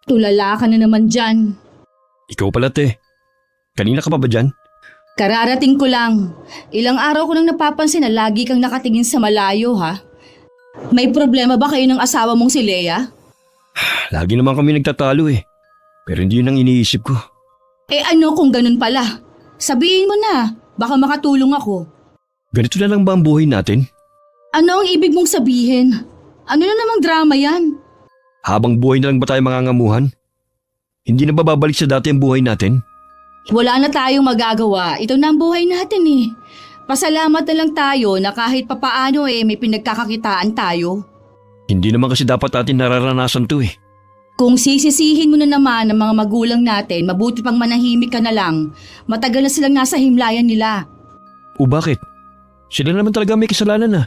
Tulala ka na naman dyan. Ikaw pala, te. Kanina ka pa ba dyan? Kararating ko lang. Ilang araw ko nang napapansin na lagi kang nakatingin sa malayo, ha? May problema ba kayo ng asawa mong si Lea? Lagi naman kami nagtatalo eh. Pero hindi yun ang iniisip ko. Eh ano kung ganun pala? Sabihin mo na, baka makatulong ako. Ganito na lang ba ang buhay natin? Ano ang ibig mong sabihin? Ano na namang drama yan? Habang buhay na lang ba tayo mangangamuhan? Hindi na ba babalik sa dati ang buhay natin? Wala na tayong magagawa. Ito na ang buhay natin eh. Pasalamat na lang tayo na kahit papaano may pinagkakakitaan tayo. Hindi naman kasi dapat natin nararanasan to eh. Kung sisisihin mo na naman ang mga magulang natin, mabuti pang manahimik ka na lang. Matagal na silang nasa himlayan nila. O bakit? Sila naman talaga may kasalanan ah.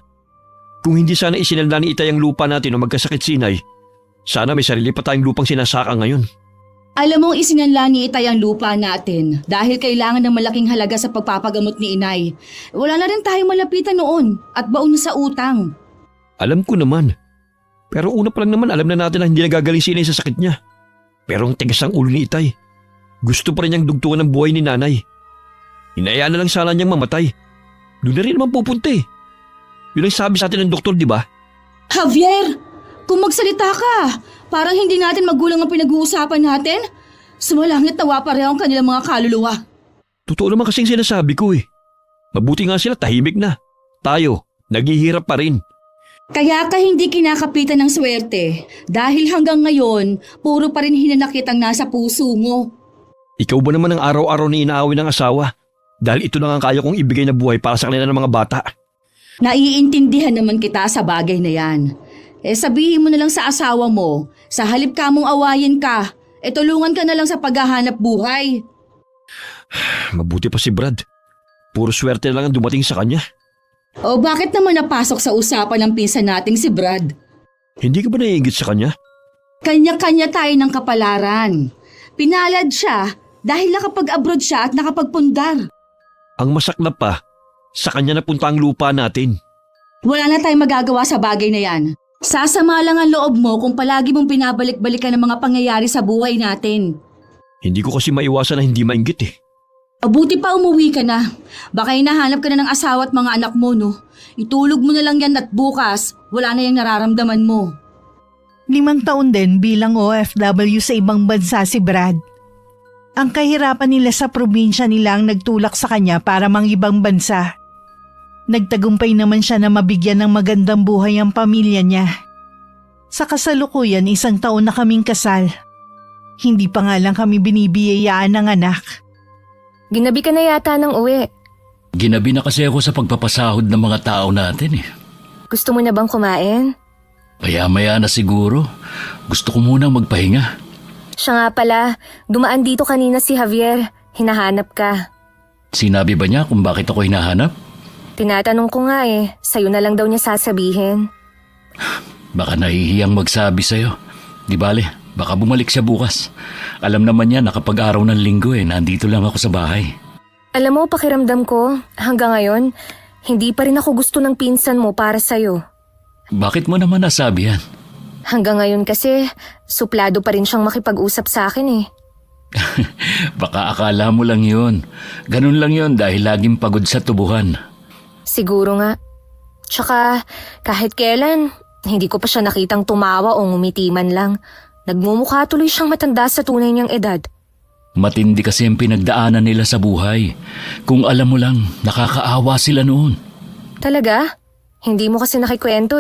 Kung hindi sana isinalda ni Itay ang lupa natin o magkasakit sinay, sana may sarili pa tayong lupang sinasaka ngayon. Alam mong isinanla ni Itay ang lupa natin dahil kailangan ng malaking halaga sa pagpapagamot ni Inay. Wala na rin tayong malapitan noon at baon na sa utang. Alam ko naman. Pero una pa lang naman alam na natin na hindi nagagaling si Inay sa sakit niya. Pero ang tigas ang ulo ni Itay. Gusto pa rin niyang dugtungan ng buhay ni Nanay. Hinayaan na lang sana niyang mamatay. Doon na rin naman pupunta eh. Yun ang sabi sa atin ng doktor, di ba? Javier! Kung magsalita ka, parang hindi natin magulang ang pinag-uusapan natin. Sumalangit tawa pareho ang kanilang mga kaluluwa. Totoo naman kasing sinasabi ko eh. Mabuti nga sila tahimik na. Tayo, naghihirap pa rin. Kaya ka hindi kinakapitan ng swerte dahil hanggang ngayon, puro pa rin hinanakit ang nasa puso mo. Ikaw ba naman ang araw-araw na inaawin ng asawa? Dahil ito lang ang kaya kong ibigay na buhay para sa kanila ng mga bata. Naiintindihan naman kita sa bagay na yan. Sabihin mo na lang sa asawa mo, sa halip ka mong awayin ka, tulungan ka na lang sa paghahanap buhay. Mabuti pa si Brad. Puro swerte na lang ang dumating sa kanya. O bakit naman napasok sa usapan ng pinsan nating si Brad? Hindi ka ba naiingit sa kanya? Kanya-kanya tayo ng kapalaran. Pinalad siya dahil nakapag-abroad siya at nakapagpundar. Ang masaklap pa, sa kanya napunta ang lupa natin. Wala na tayong magagawa sa bagay na yan. Sasama lang ang loob mo kung palagi mong binabalik-balikan ang mga pangyayari sa buhay natin. Hindi ko kasi maiwasan na hindi mainggit eh. Mabuti pa umuwi ka na. Baka hinahanap ka na ng asawa at mga anak mo, no? Itulog mo na lang yan at bukas, wala na yung nararamdaman mo. 5 taon din bilang OFW sa ibang bansa si Brad. Ang kahirapan nila sa probinsya nila ang nagtulak sa kanya para mang-ibang bansa. Nagtagumpay naman siya na mabigyan ng magandang buhay ang pamilya niya. Sa kasalukuyan, 1 taon na kaming kasal. Hindi pa nga lang kami binibiyayaan ng anak. Ginabi ka na yata ng uwi. Ginabi na kasi ako sa pagpapasahod ng mga tao natin eh. Gusto mo na bang kumain? Maya-maya na siguro. Gusto ko munang magpahinga. Siya nga pala, dumaan dito kanina si Javier. Hinahanap ka. Sinabi ba niya kung bakit ako hinahanap? Tinatanong ko nga sa'yo na lang daw niya sasabihin. Baka nahihiyang magsabi sa'yo. Di bale, baka bumalik siya bukas. Alam naman niya na kapag araw ng linggo nandito lang ako sa bahay. Alam mo, pakiramdam ko, hanggang ngayon, hindi pa rin ako gusto ng pinsan mo para sa'yo. Bakit mo naman nasabi yan? Hanggang ngayon kasi, suplado pa rin siyang makipag-usap sa akin Baka akala mo lang yun. Ganun lang yun dahil laging pagod sa tubuhan. Siguro nga. Tsaka, kahit kailan, hindi ko pa siya nakitang tumawa o ngumiti man lang. Nagmumukha tuloy siyang matanda sa tunay niyang edad. Matindi kasi ang pinagdaanan nila sa buhay. Kung alam mo lang, nakakaawa sila noon. Talaga? Hindi mo kasi nakikwento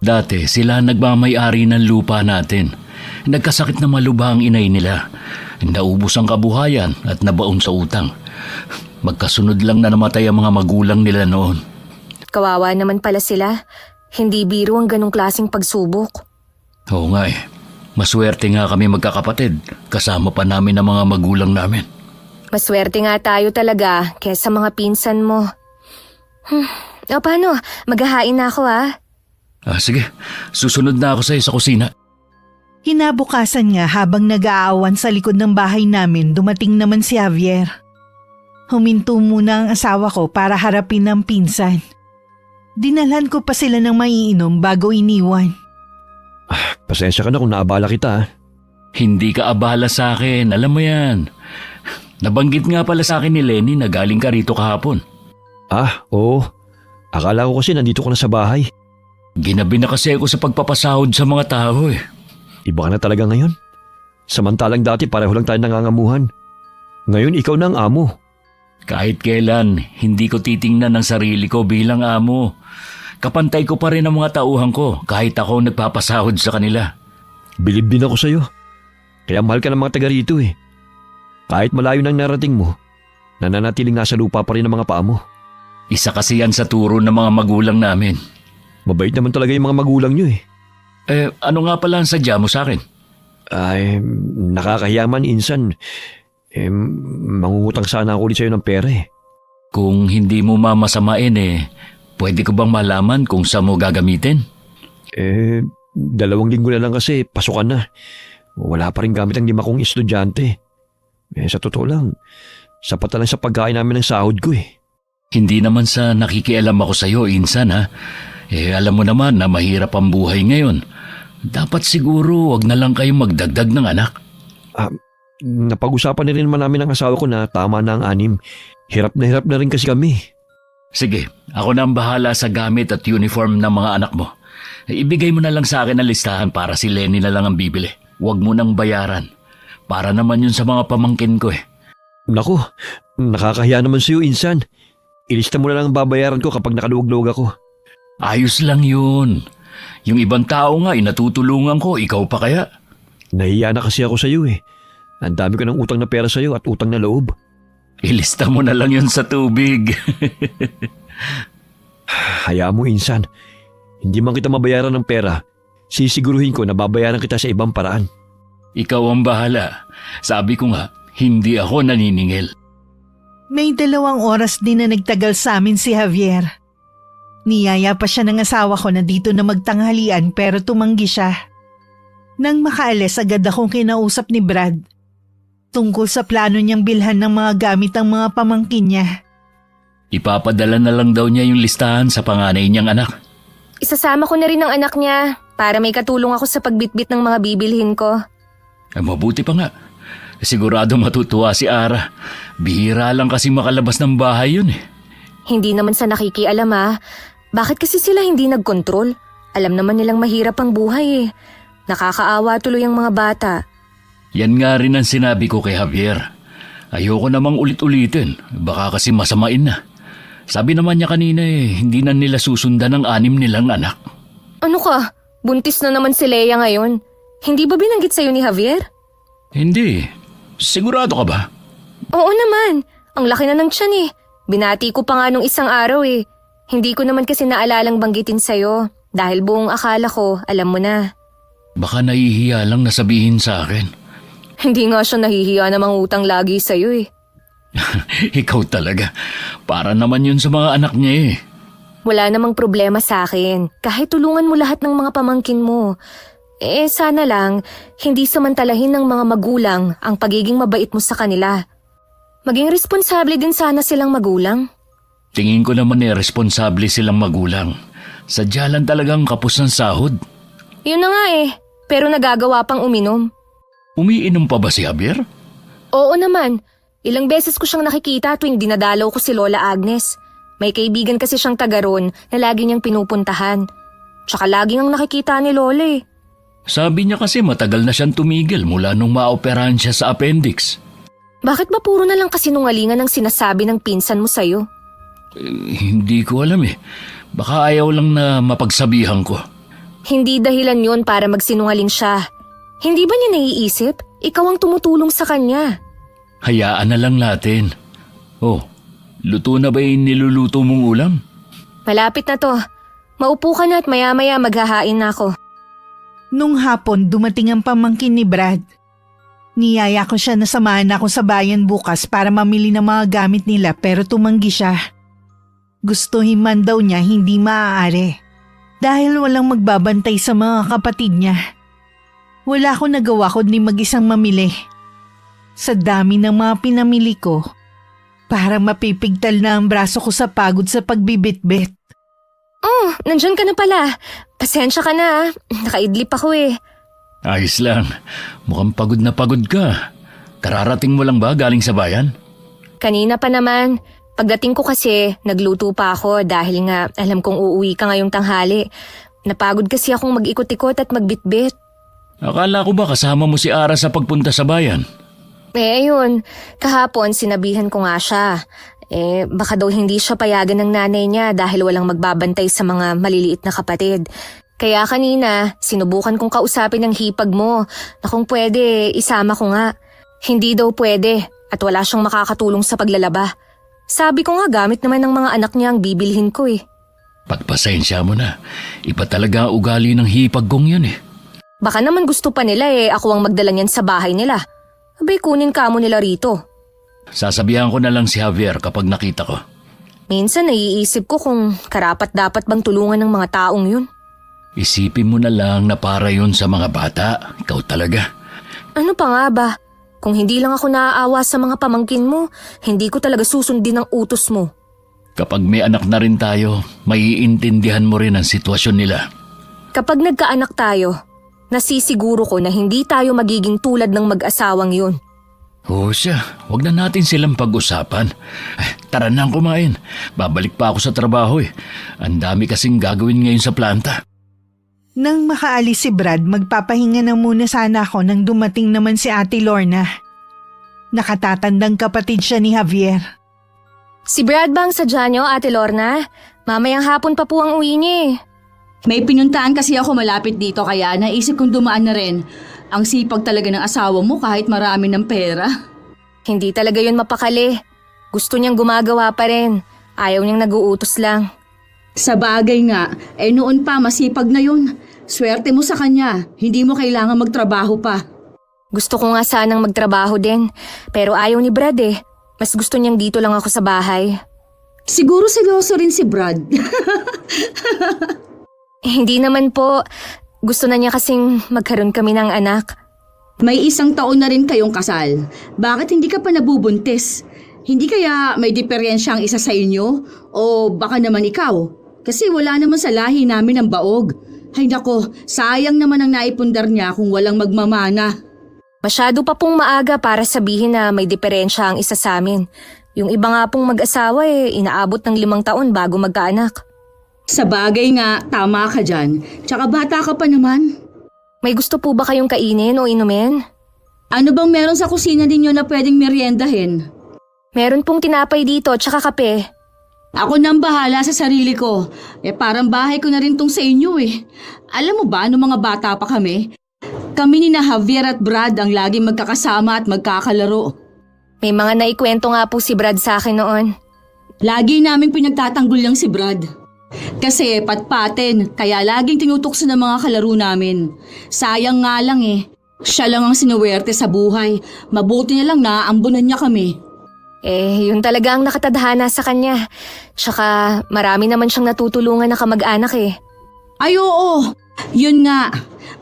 Dati sila nagmamay-ari ng lupa natin. Nagkasakit na malubha ang inay nila. Naubos ang kabuhayan at nabaon sa utang. Magkasunod lang na namatay ang mga magulang nila noon. Kawawa naman pala sila. Hindi biro ang ganong klaseng pagsubok. Oo nga Maswerte nga kami magkakapatid. Kasama pa namin ang mga magulang namin. Maswerte nga tayo talaga kesa mga pinsan mo. O paano? Maghahain na ako Sige, susunod na ako sa kusina. Kinabukasan nga habang nag-aawan sa likod ng bahay namin, dumating naman si Javier. Huminto muna ang asawa ko para harapin ang pinsan. Dinalhan ko pa sila ng maiinom bago iniwan. Pasensya ka na kung naabala kita. Hindi ka abala sa akin, alam mo yan. Nabanggit nga pala sa akin ni Lenny na galing ka rito kahapon. Ah, oo. Akala ko kasi nandito ka na sa bahay. Ginabi na kasi ako sa pagpapasahod sa mga tao eh. Iba ka na talaga ngayon. Samantalang dati pareho lang tayo nangangamuhan. Ngayon ikaw na ang amo. Kahit kailan, hindi ko titingnan ang sarili ko bilang amo. Kapantay ko pa rin ang mga tauhan ko kahit ako nagpapasahod sa kanila. Bilib din ako sa'yo. Kaya mahal ka ng mga taga rito eh. Kahit malayo nang narating mo, nananatiling nasa lupa pa rin ang mga paa mo. Isa kasi yan sa turo ng mga magulang namin. Mabait naman talaga yung mga magulang nyo eh. Ano nga pala ang sadya mo sa akin? Ay, nakakahiyaman insan. Mangungutang sana ako ulit sa'yo ng pera eh. Kung hindi mo mamasamain pwede ko bang malaman kung saan mo gagamitin? 2 linggo na lang kasi pasukan na. Wala pa rin gamit ang 5 kong estudyante. Sa totoo lang, sapat na lang sa pagkain namin ng sahod ko eh. Hindi naman sa nakikialam ako sa'yo, insan ha. Alam mo naman na mahirap ang buhay ngayon. Dapat siguro wag na lang kayong magdagdag ng anak. Napag-usapan na rin naman namin ng asawa ko na tama na ang 6. Hirap na rin kasi kami. Sige, ako na ang bahala sa gamit at uniform ng mga anak mo. Ibigay mo na lang sa akin ang listahan para si Lenny na lang ang bibili. Huwag mo nang bayaran. Para naman yun sa mga pamangkin ko eh. Naku, nakakahiya naman sa'yo insan. Ilista mo na lang ang babayaran ko kapag nakaluwag-luwag ako. Ayos lang yun. Yung ibang tao nga natutulungan ko, ikaw pa kaya? Nahiya na kasi ako sa'yo eh. Ang dami ko ng utang na pera sa'yo at utang na loob. Ilista mo na lang yun sa tubig. Hayaan mo insan. Hindi man kita mabayaran ng pera, sisiguruhin ko na babayaran kita sa ibang paraan. Ikaw ang bahala. Sabi ko nga, hindi ako naniningil. May 2 oras din na nagtagal sa amin si Javier. Niyaya pa siya ng asawa ko na dito na magtanghalian pero tumanggi siya. Nang makaalis agad akong kinausap ni Brad. Tungkol sa plano niyang bilhan ng mga gamit ang mga pamangkin niya. Ipapadala na lang daw niya yung listahan sa panganay niyang anak. Isasama ko na rin ang anak niya para may katulong ako sa pagbitbit ng mga bibilhin ko. Mabuti pa nga. Sigurado matutuwa si Ara. Bihira lang kasi makalabas ng bahay yun eh. Hindi naman sa nakikialam Bakit kasi sila hindi nagkontrol? Alam naman nilang mahirap ang buhay eh. Nakakaawa tuloy ang mga bata. Yan nga rin ang sinabi ko kay Javier. Ayoko namang ulit-ulitin. Baka kasi masamain na. Sabi naman niya kanina hindi na nila susundan ang 6 nilang anak. Ano ka? Buntis na naman si Leia ngayon. Hindi ba binanggit sa'yo ni Javier? Hindi. Sigurado ka ba? Oo naman. Ang laki na ng tiyan eh. Binati ko pa nga nung isang araw eh. Hindi ko naman kasi naalalang banggitin sa'yo. Dahil buong akala ko, alam mo na. Baka nahihiya lang na sabihin sa akin. Hindi nga siya nahihiya na mangutang lagi sa'yo eh. Ikaw talaga. Para naman yun sa mga anak niya eh. Wala namang problema sa akin. Kahit tulungan mo lahat ng mga pamangkin mo. Sana lang, hindi samantalahin ng mga magulang ang pagiging mabait mo sa kanila. Maging responsable din sana silang magulang. Tingin ko naman responsable silang magulang. Sadya lang talagang kapos ng sahod. Yun na nga pero nagagawa pang uminom. Umiinom pa ba si Javier? Oo naman. Ilang beses ko siyang nakikita tuwing dinadalaw ko si Lola Agnes. May kaibigan kasi siyang taga ron na lagi niyang pinupuntahan. Tsaka laging ang nakikita ni Lola eh. Sabi niya kasi matagal na siyang tumigil mula nung maoperahan siya sa appendix. Bakit ba puro na lang kasinungalingan ang sinasabi ng pinsan mo sa'yo? Hindi ko alam Baka ayaw lang na mapagsabihan ko. Hindi dahilan yon para magsinungaling siya. Hindi ba niya naiisip? Ikaw ang tumutulong sa kanya. Hayaan na lang natin. Oh, luto na ba yung niluluto mong ulam? Malapit na to. Maupo ka na at maya-maya maghahain na ako. Nung hapon dumating ang pamangkin ni Brad. Niyaya ko siya na samahan ako sa bayan bukas para mamili ng mga gamit nila pero tumanggi siya. Gustuhin man daw niya hindi maaari. Dahil walang magbabantay sa mga kapatid niya. Wala akong nagawa kundi mag-isang mamili. Sa dami ng mga pinamili ko, parang mapipigtal na ang braso ko sa pagod sa pagbibitbit. Oh, nandyan ka na pala. Pasensya ka na Nakaidlip ako Ayos lang. Mukhang pagod na pagod ka. Kararating mo lang ba galing sa bayan? Kanina pa naman. Pagdating ko kasi, nagluto pa ako dahil nga alam kong uuwi ka ngayong tanghali. Napagod kasi akong mag-ikot-ikot at magbitbit. Akala ko ba kasama mo si Ara sa pagpunta sa bayan? Ayun. Kahapon sinabihan ko nga siya. Baka daw hindi siya payagan ng nanay niya dahil walang magbabantay sa mga maliliit na kapatid. Kaya kanina, sinubukan kong kausapin ng hipag mo na kung pwede, isama ko nga. Hindi daw pwede at wala siyang makakatulong sa paglalaba. Sabi ko nga gamit naman ng mga anak niya ang bibilhin ko eh. Pagpasensya mo na. Iba talaga ang ugali ng hipag kong yun eh. Baka naman gusto pa nila ako ang magdala niyan sa bahay nila. Abay kunin ka mo nila rito. Sasabihan ko na lang si Javier kapag nakita ko. Minsan naiisip ko kung karapat dapat bang tulungan ng mga taong yun. Isipin mo na lang na para yun sa mga bata. Ikaw talaga. Ano pa nga ba? Kung hindi lang ako naaawa sa mga pamangkin mo, hindi ko talaga susundin ang utos mo. Kapag may anak na rin tayo, maiintindihan mo rin ang sitwasyon nila. Kapag nagkaanak tayo, nasisiguro ko na hindi tayo magiging tulad ng mag-asawang yun. Oo siya, wag na natin silang pag-usapan. Tara na kumain. Babalik pa ako sa trabaho eh. Ang dami kasing gagawin ngayon sa planta. Nang makaalis si Brad, magpapahinga na muna sana ako nang dumating naman si Ate Lorna. Nakatatandang kapatid siya ni Javier. Si Brad bang sadya niyo, Ate Lorna? Mamayang hapon pa po ang uwi niya eh. May pinuntaan kasi ako malapit dito kaya naisip kong dumaan na rin. Ang sipag talaga ng asawa mo kahit marami ng pera. Hindi talaga yun mapakali. Gusto niyang gumagawa pa rin. Ayaw niyang nag-uutos lang. Sa bagay nga, noon pa masipag na yun. Swerte mo sa kanya, hindi mo kailangan magtrabaho pa. Gusto ko nga sanang magtrabaho din. Pero ayaw ni Brad eh. Mas gusto niyang dito lang ako sa bahay. Siguro seryoso rin si Brad. Hindi naman po. Gusto na niya kasing magkaroon kami ng anak. May 1 taon na rin kayong kasal. Bakit hindi ka pa nabubuntis? Hindi kaya may diferensya ang isa sa inyo? O baka naman ikaw? Kasi wala naman sa lahi namin ang baog. Ay nako, sayang naman ang naipundar niya kung walang magmamana. Masyado pa pong maaga para sabihin na may diferensya ang isa sa amin. Yung iba nga pong mag-asawa inaabot ng 5 taon bago magkaanak. Sa bagay nga, tama ka dyan. Tsaka bata ka pa naman. May gusto po ba kayong kainin o inumin? Ano bang meron sa kusina ninyo na pwedeng meriendahin? Meron pong tinapay dito tsaka kape. Ako nang bahala sa sarili ko. Parang bahay ko na rin tong sa inyo eh. Alam mo ba, nung mga bata pa kami ni na Javier at Brad ang laging magkakasama at magkakalaro. May mga naikwento nga po si Brad sa akin noon. Lagi naming pinagtatanggol lang si Brad. Kasi patpatin, kaya laging tinutukso ng mga kalaro namin. Sayang nga lang siya lang ang sinuwerte sa buhay. Mabuti na lang naaambunan niya kami. Yun talaga ang nakatadhana sa kanya. Tsaka marami naman siyang natutulungan na kamag-anak eh. Ay oo, yun nga.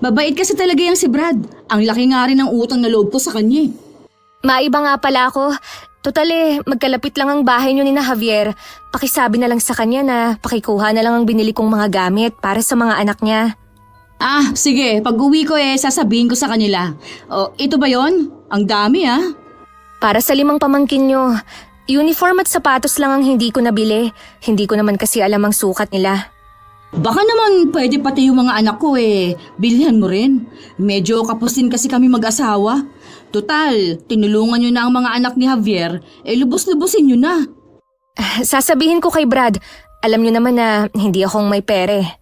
Mabait kasi talaga yung si Brad. Ang laki nga rin ng utang na loob ko sa kanya. Maiba nga pala ako. Total magkalapit lang ang bahay niyo ni na Javier. Pakisabi na lang sa kanya na pakikuha na lang ang binili kong mga gamit para sa mga anak niya. Ah, sige. Pag uwi ko sasabihin ko sa kanila. O, ito ba yon? Ang dami Para sa 5 pamangkin niyo, uniform at sapatos lang ang hindi ko nabili. Hindi ko naman kasi alam ang sukat nila. Baka naman pwede pati yung mga anak ko bilhan mo rin. Medyo kapos din kasi kami mag-asawa. Total, tinulungan nyo na ang mga anak ni Javier, lubos-lubosin nyo na. Sasabihin ko kay Brad, alam niyo naman na hindi akong may pere.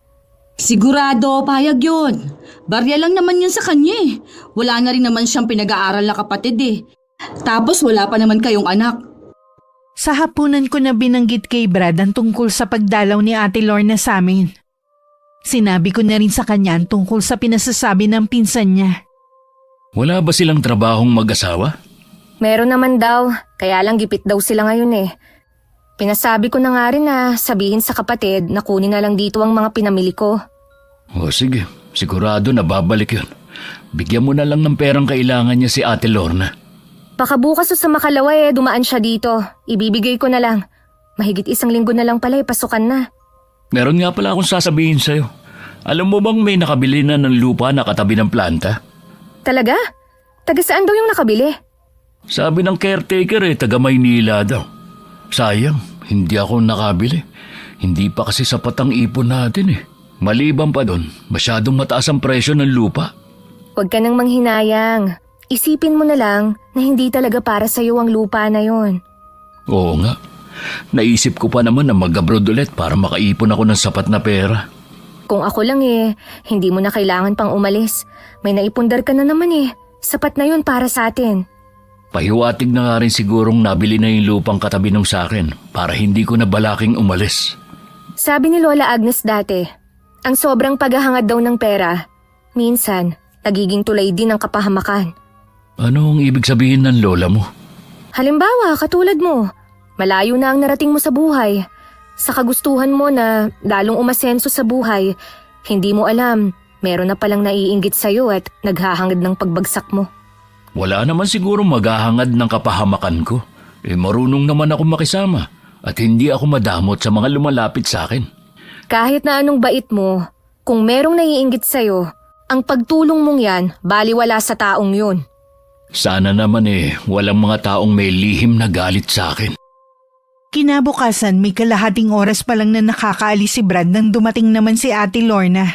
Sigurado, payag yun. Barya lang naman yun sa kanya Wala na rin naman siyang pinag-aaral na kapatid Tapos wala pa naman kayong anak. Sa hapunan ko na binanggit kay Brad ang tungkol sa pagdalaw ni Ate Lorna sa amin. Sinabi ko na rin sa kanya ang tungkol sa pinasasabi ng pinsan niya. Wala ba silang trabahong mag-asawa? Meron naman daw, kaya lang gipit daw sila ngayon Pinasabi ko na nga rin na sabihin sa kapatid na kunin na lang dito ang mga pinamili ko. O sige, sigurado na babalik yun. Bigyan mo na lang ng perang kailangan niya si Ate Lorna. Baka bukas o sa makalawa dumaan siya dito. Ibibigay ko na lang. Mahigit 1 linggo na lang pala pasukan na. Meron nga pala akong sasabihin sa'yo. Alam mo bang may nakabili na ng lupa na katabi ng planta? Talaga? Taga saan daw yung nakabili? Sabi ng caretaker taga Maynila daw. Sayang, hindi ako nakabili. Hindi pa kasi sapat ang ipon natin Maliban pa doon, masyadong mataas ang presyo ng lupa. Huwag ka nang manghinayang. Isipin mo na lang na hindi talaga para sa'yo ang lupa na yon. Oo nga. Naisip ko pa naman na mag-abroad ulit para makaipon ako ng sapat na pera. Kung ako lang hindi mo na kailangan pang umalis. May naipundar ka na naman Sapat na yun para sa atin. Pahiwatig na nga rin sigurong nabili na yung lupang katabi nung sa akin para hindi ko na balaking umalis. Sabi ni Lola Agnes dati, ang sobrang paghahangad daw ng pera, minsan, nagiging tulay din ng kapahamakan. Ano ang ibig sabihin ng lola mo? Halimbawa, katulad mo, malayo na ang narating mo sa buhay. Sa kagustuhan mo na lalong umasenso sa buhay, hindi mo alam, meron na palang naiinggit sa'yo at naghahangad ng pagbagsak mo. Wala naman siguro maghahangad ng kapahamakan ko. Marunong naman ako makisama at hindi ako madamot sa mga lumalapit sa akin. Kahit na anong bait mo, kung merong naiinggit sa'yo, ang pagtulong mong yan, baliwala sa taong yun. Sana naman walang mga taong may lihim na galit sa akin. Kinabukasan may kalahating oras pa lang na nakakaalis si Brad nang dumating naman si Ate Lorna.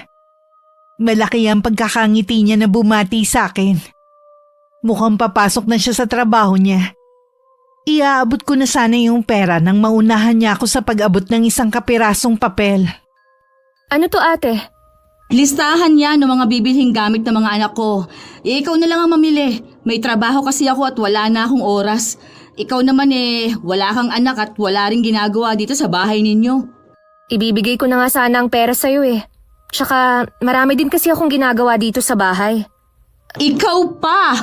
Malaki ang pagkakangiti niya na bumati sa akin. Mukhang papasok na siya sa trabaho niya. Iaabot ko na sana yung pera nang maunahan niya ako sa pag-abot ng isang kapirasong papel. Ano to ate? Listahan niya ng mga bibilhing gamit ng mga anak ko. Ikaw na lang ang mamili. May trabaho kasi ako at wala na akong oras. Ikaw naman wala kang anak at wala ring ginagawa dito sa bahay ninyo. Ibibigay ko na nga sana ang pera sa'yo Tsaka marami din kasi akong ginagawa dito sa bahay. Ikaw pa!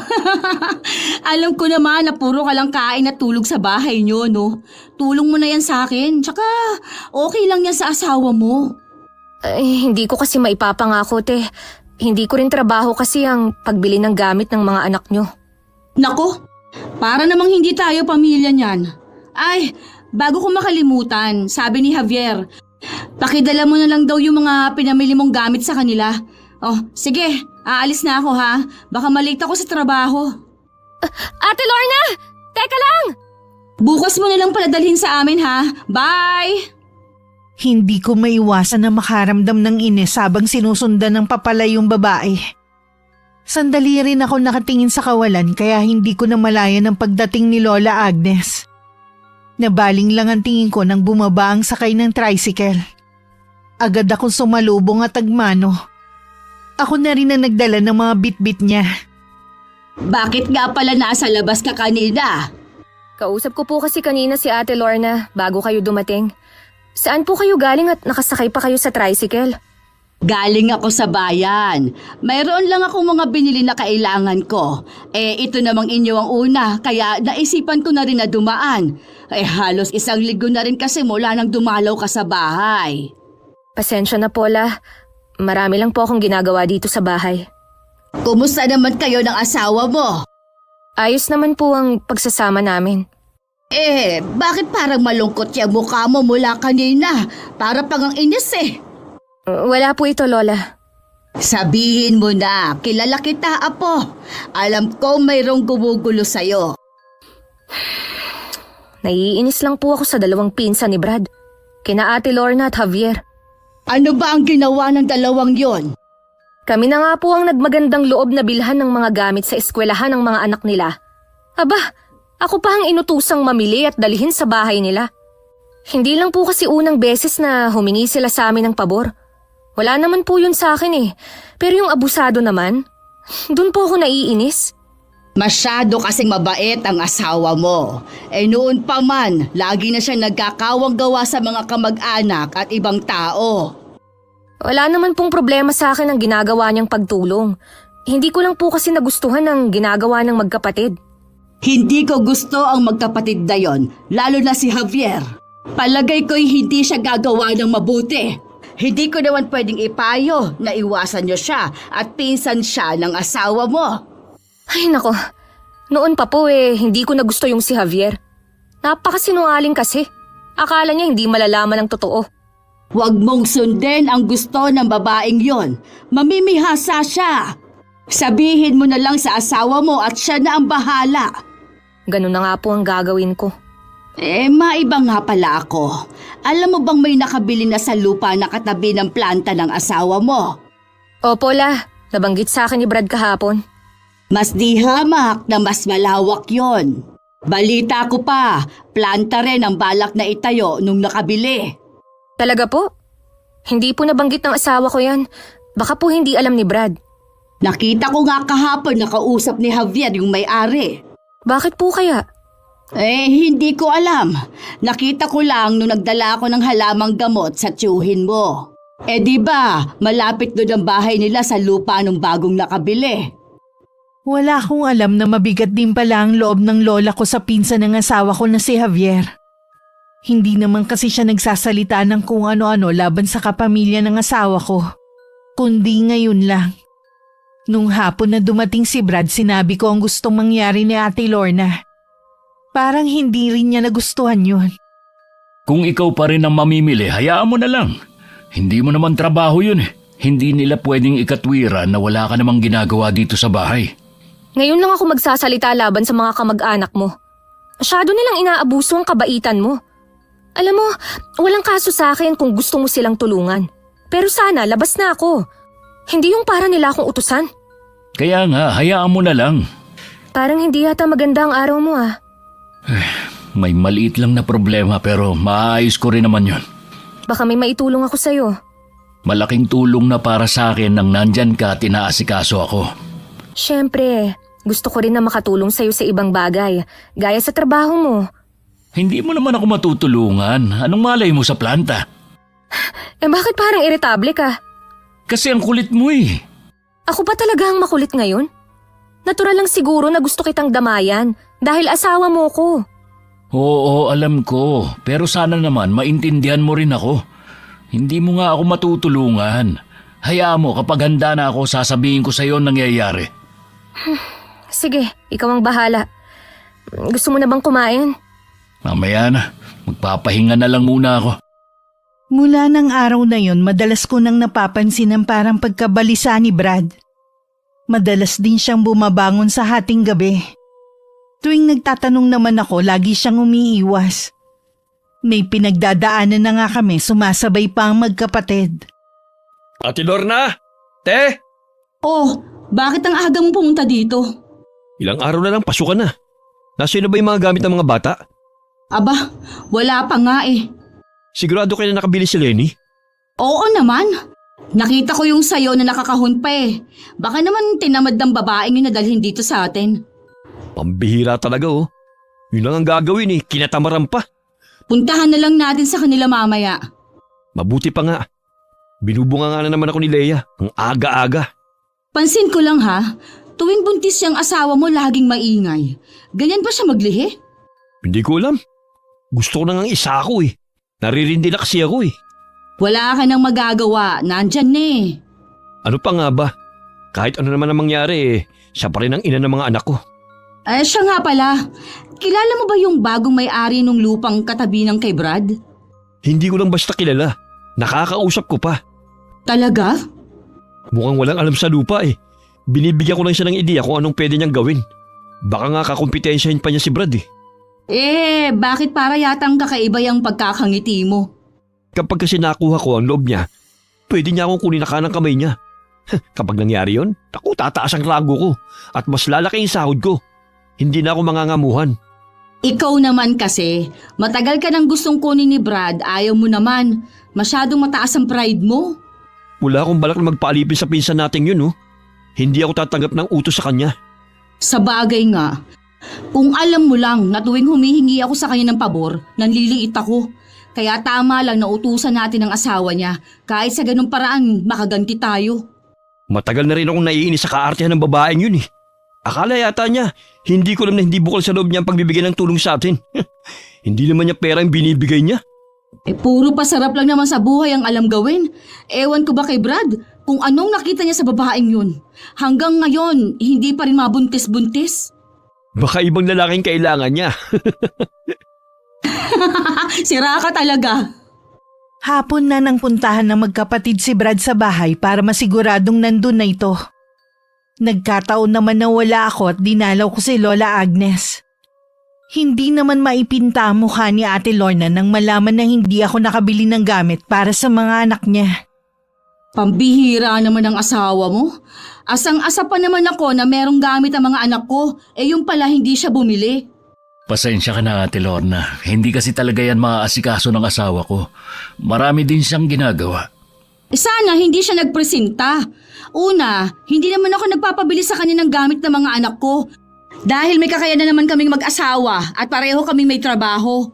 Alam ko naman na puro ka lang kain at tulog sa bahay nyo, no? Tulong mo na yan sa akin. Tsaka okay lang yan sa asawa mo. Hindi ko kasi maipapangako, te. Hindi ko rin trabaho kasi ang pagbili ng gamit ng mga anak nyo. Nako, para namang hindi tayo pamilya niyan. Ay, bago ko makalimutan, sabi ni Javier, pakidala mo na lang daw yung mga pinamili mong gamit sa kanila. Oh, sige, aalis na ako ha. Baka malate ako sa trabaho. Ate Lorna! Teka lang! Bukas mo na lang pala dalhin sa amin ha. Bye! Hindi ko maiwasan na makaramdam ng inis habang sinusundan ng papalay yung babae. Sandali rin ako nakatingin sa kawalan kaya hindi ko na malayan ang pagdating ni Lola Agnes. Nabaling lang ang tingin ko nang bumaba ang sakay ng tricycle. Agad akong sumalubong at agmano. Ako na rin ang nagdala ng mga bitbit niya. Bakit nga pala nasa labas ka kanina? Kausap ko po kasi kanina si Ate Lorna bago kayo dumating. Saan po kayo galing at nakasakay pa kayo sa tricycle? Galing ako sa bayan. Mayroon lang akong mga binili na kailangan ko. Ito namang inyo ang una, kaya naisipan ko na rin na dumaan. Halos 1 linggo na rin kasi mula nang dumalaw ka sa bahay. Pasensya na po, La. Marami lang po akong ginagawa dito sa bahay. Kumusta naman kayo ng asawa mo? Ayos naman po ang pagsasama namin. Bakit parang malungkot yung mukha mo mula kanina? Para pang ang inis Wala po ito, Lola. Sabihin mo na, kilala kita, Apo. Alam ko mayroong gumugulo sa'yo. Naiinis lang po ako sa 2 pinsan ni Brad. Kina Ate Lorna at Javier. Ano ba ang ginawa ng 2 yon? Kami na nga po ang nagmagandang loob na bilhan ng mga gamit sa eskwelahan ng mga anak nila. Aba, ako pa ang inutusang mamili at dalhin sa bahay nila. Hindi lang po kasi unang beses na humingi sila sa amin ng pabor. Wala naman po yun sa akin Pero yung abusado naman, dun po ako naiinis. Masyado kasing mabait ang asawa mo. Noon pa man, lagi na siya nagkakawang gawa sa mga kamag-anak at ibang tao. Wala naman pong problema sa akin ang ginagawa niyang pagtulong. Hindi ko lang po kasi nagustuhan ang ginagawa ng magkapatid. Hindi ko gusto ang magkapatid na yon, lalo na si Javier. Palagay ko'y hindi siya gagawa ng mabuti. Hindi ko naman pwedeng ipayo na iwasan niyo siya at pinsan siya ng asawa mo. Ay nako, noon pa po hindi ko nagusto yung si Javier. Napakasinungaling kasi. Akala niya hindi malalaman ang totoo. Huwag mong sundin ang gusto ng babaeng yon. Mamimihasa siya. Sabihin mo na lang sa asawa mo at siya na ang bahala. Ganun na nga po ang gagawin ko. Maiba nga pala ako. Alam mo bang may nakabili na sa lupa na katabi ng planta ng asawa mo? Opo la, nabanggit sa akin ni Brad kahapon. Mas di hamak na mas malawak yon. Balita ko pa, planta rin ang balak na itayo nung nakabili. Talaga po? Hindi po nabanggit ng asawa ko yan. Baka po hindi alam ni Brad. Nakita ko nga kahapon nakausap ni Javier yung may-ari. Bakit po kaya? Hindi ko alam. Nakita ko lang nung nagdala ako ng halamang gamot sa tiyuhin mo. Di ba, malapit doon ang bahay nila sa lupa nung bagong nakabili. Wala akong alam na mabigat din pala ang loob ng lola ko sa pinsan ng asawa ko na si Javier. Hindi naman kasi siya nagsasalita ng kung ano-ano laban sa kapamilya ng asawa ko. Kundi ngayon lang. Nung hapon na dumating si Brad, sinabi ko ang gustong mangyari ni Ate Lorna. Parang hindi rin niya nagustuhan yun. Kung ikaw pa rin ang mamimili, hayaan mo na lang. Hindi mo naman trabaho yun eh. Hindi nila pwedeng ikatwiran na wala ka namang ginagawa dito sa bahay. Ngayon lang ako magsasalita laban sa mga kamag-anak mo. Masyado nilang inaabuso ang kabaitan mo. Alam mo, walang kaso sa akin kung gusto mo silang tulungan. Pero sana, labas na ako. Hindi yung para nila akong utusan. Kaya nga, hayaan mo na lang. Parang hindi yata maganda ang araw mo ah. May maliit lang na problema pero maayos ko rin naman yun. Baka may maitulong ako sa'yo. Malaking tulong na para sa akin nang nandyan ka at inaasikaso ako. Siyempre, gusto ko rin na makatulong sa'yo sa ibang bagay, gaya sa trabaho mo. Hindi mo naman ako matutulungan. Anong malay mo sa planta? Bakit parang iritable ka? Kasi ang kulit mo eh. Ako ba talaga ang makulit ngayon? Natural lang siguro na gusto kitang damayan dahil asawa mo ko. Oo, alam ko. Pero sana naman maintindihan mo rin ako. Hindi mo nga ako matutulungan. Hayaan mo, kapag handa na ako, sasabihin ko sa'yo ang nangyayari. Sige, ikaw ang bahala. Gusto mo na bang kumain? Mamaya na. Magpapahinga na lang muna ako. Mula ng araw na yon, madalas ko nang napapansin ang parang pagkabalisa ni Brad. Madalas din siyang bumabangon sa hating gabi. Tuwing nagtatanong naman ako, lagi siyang umiiwas. May pinagdadaanan na nga kami, sumasabay pa ang magkapatid. Ate Lorna! Te! Oh, bakit ang aga mong pumunta dito? Ilang araw na lang, pasukan na. Nasaan na ba yung mga gamit ng mga bata? Aba, wala pa nga eh. Sigurado kayo na nakabili si Lenny? Oo naman. Nakita ko yung sayo na nakakahon pa eh. Baka naman tinamad ng babaeng yun na dalhin dito sa atin. Pambihira talaga oh. Yun lang ang gagawin eh, kinatamaran pa. Puntahan na lang natin sa kanila mamaya. Mabuti pa nga. Binubunga nga na naman ako ni Leia, ang aga-aga. Pansin ko lang ha, tuwing buntis yung asawa mo laging maingay. Ganyan ba siya maglihi? Hindi ko alam. Gusto ko na ngang isa ako eh. Naririndi na kasi ako eh. Wala ka nang magagawa, nandyan na eh. Ano pa nga ba? Kahit ano naman ang mangyari eh, siya pa rin ang ina ng mga anak ko. Siya nga pala. Kilala mo ba yung bagong may-ari ng lupang katabi ng kay Brad? Hindi ko lang basta kilala. Nakakausap ko pa. Talaga? Mukhang walang alam sa lupa eh. Binibigyan ko lang siya ng ideya kung anong pwede niyang gawin. Baka nga kakumpetensyahin pa niya si Brad eh. Bakit para yatang kakaiba yung pagkakangiti mo? Kapag kasi nakuha ko ang loob niya, pwede niya akong kunin na kanang kamay niya. Kapag nangyari yon, ako tataas ang rango ko at mas lalaki yung sahod ko. Hindi na ako mangangamuhan. Ikaw naman kasi, matagal ka nang gustong kunin ni Brad, ayaw mo naman. Masyadong mataas ang pride mo. Wala akong balak na magpaalipin sa pinsan nating yun, oh. Hindi ako tatanggap ng utos sa kanya. Sa bagay nga, kung alam mo lang na tuwing humihingi ako sa kanya ng pabor, nanliliit ako. Kaya tama lang na utusan natin ang asawa niya. Kahit sa ganung paraan, makaganti tayo. Matagal na rin akong naiinis sa kaartehan ng babaeng yun eh. Akala yata niya, hindi ko alam na hindi bukal sa loob niya ang pagbibigay ng tulong sa atin. Hindi naman niya pera ang binibigay niya. Puro pasarap lang naman sa buhay ang alam gawin. Ewan ko ba kay Brad kung anong nakita niya sa babaeng yun. Hanggang ngayon, hindi pa rin mabuntis-buntis. Baka ibang lalaking kailangan niya. Sira ka talaga. Hapon na nang puntahan ng magkapatid si Brad sa bahay para masiguradong nandun na ito. Nagkataon naman na wala ako at dinalaw ko si Lola Agnes. Hindi naman maipinta ang mukha ni Ate Lorna nang malaman na hindi ako nakabili ng gamit para sa mga anak niya. Pambihira naman ang asawa mo. Asang-asa pa naman ako na merong gamit ang mga anak ko, yung pala hindi siya bumili. Pasensya ka na, Ate Lorna. Hindi kasi talaga yan maaasikaso ng asawa ko. Marami din siyang ginagawa. Sana hindi siya nagpresenta. Una, hindi naman ako nagpapabili sa kanya ng gamit ng mga anak ko. Dahil may kakayanan naman kaming mag-asawa at pareho kaming may trabaho.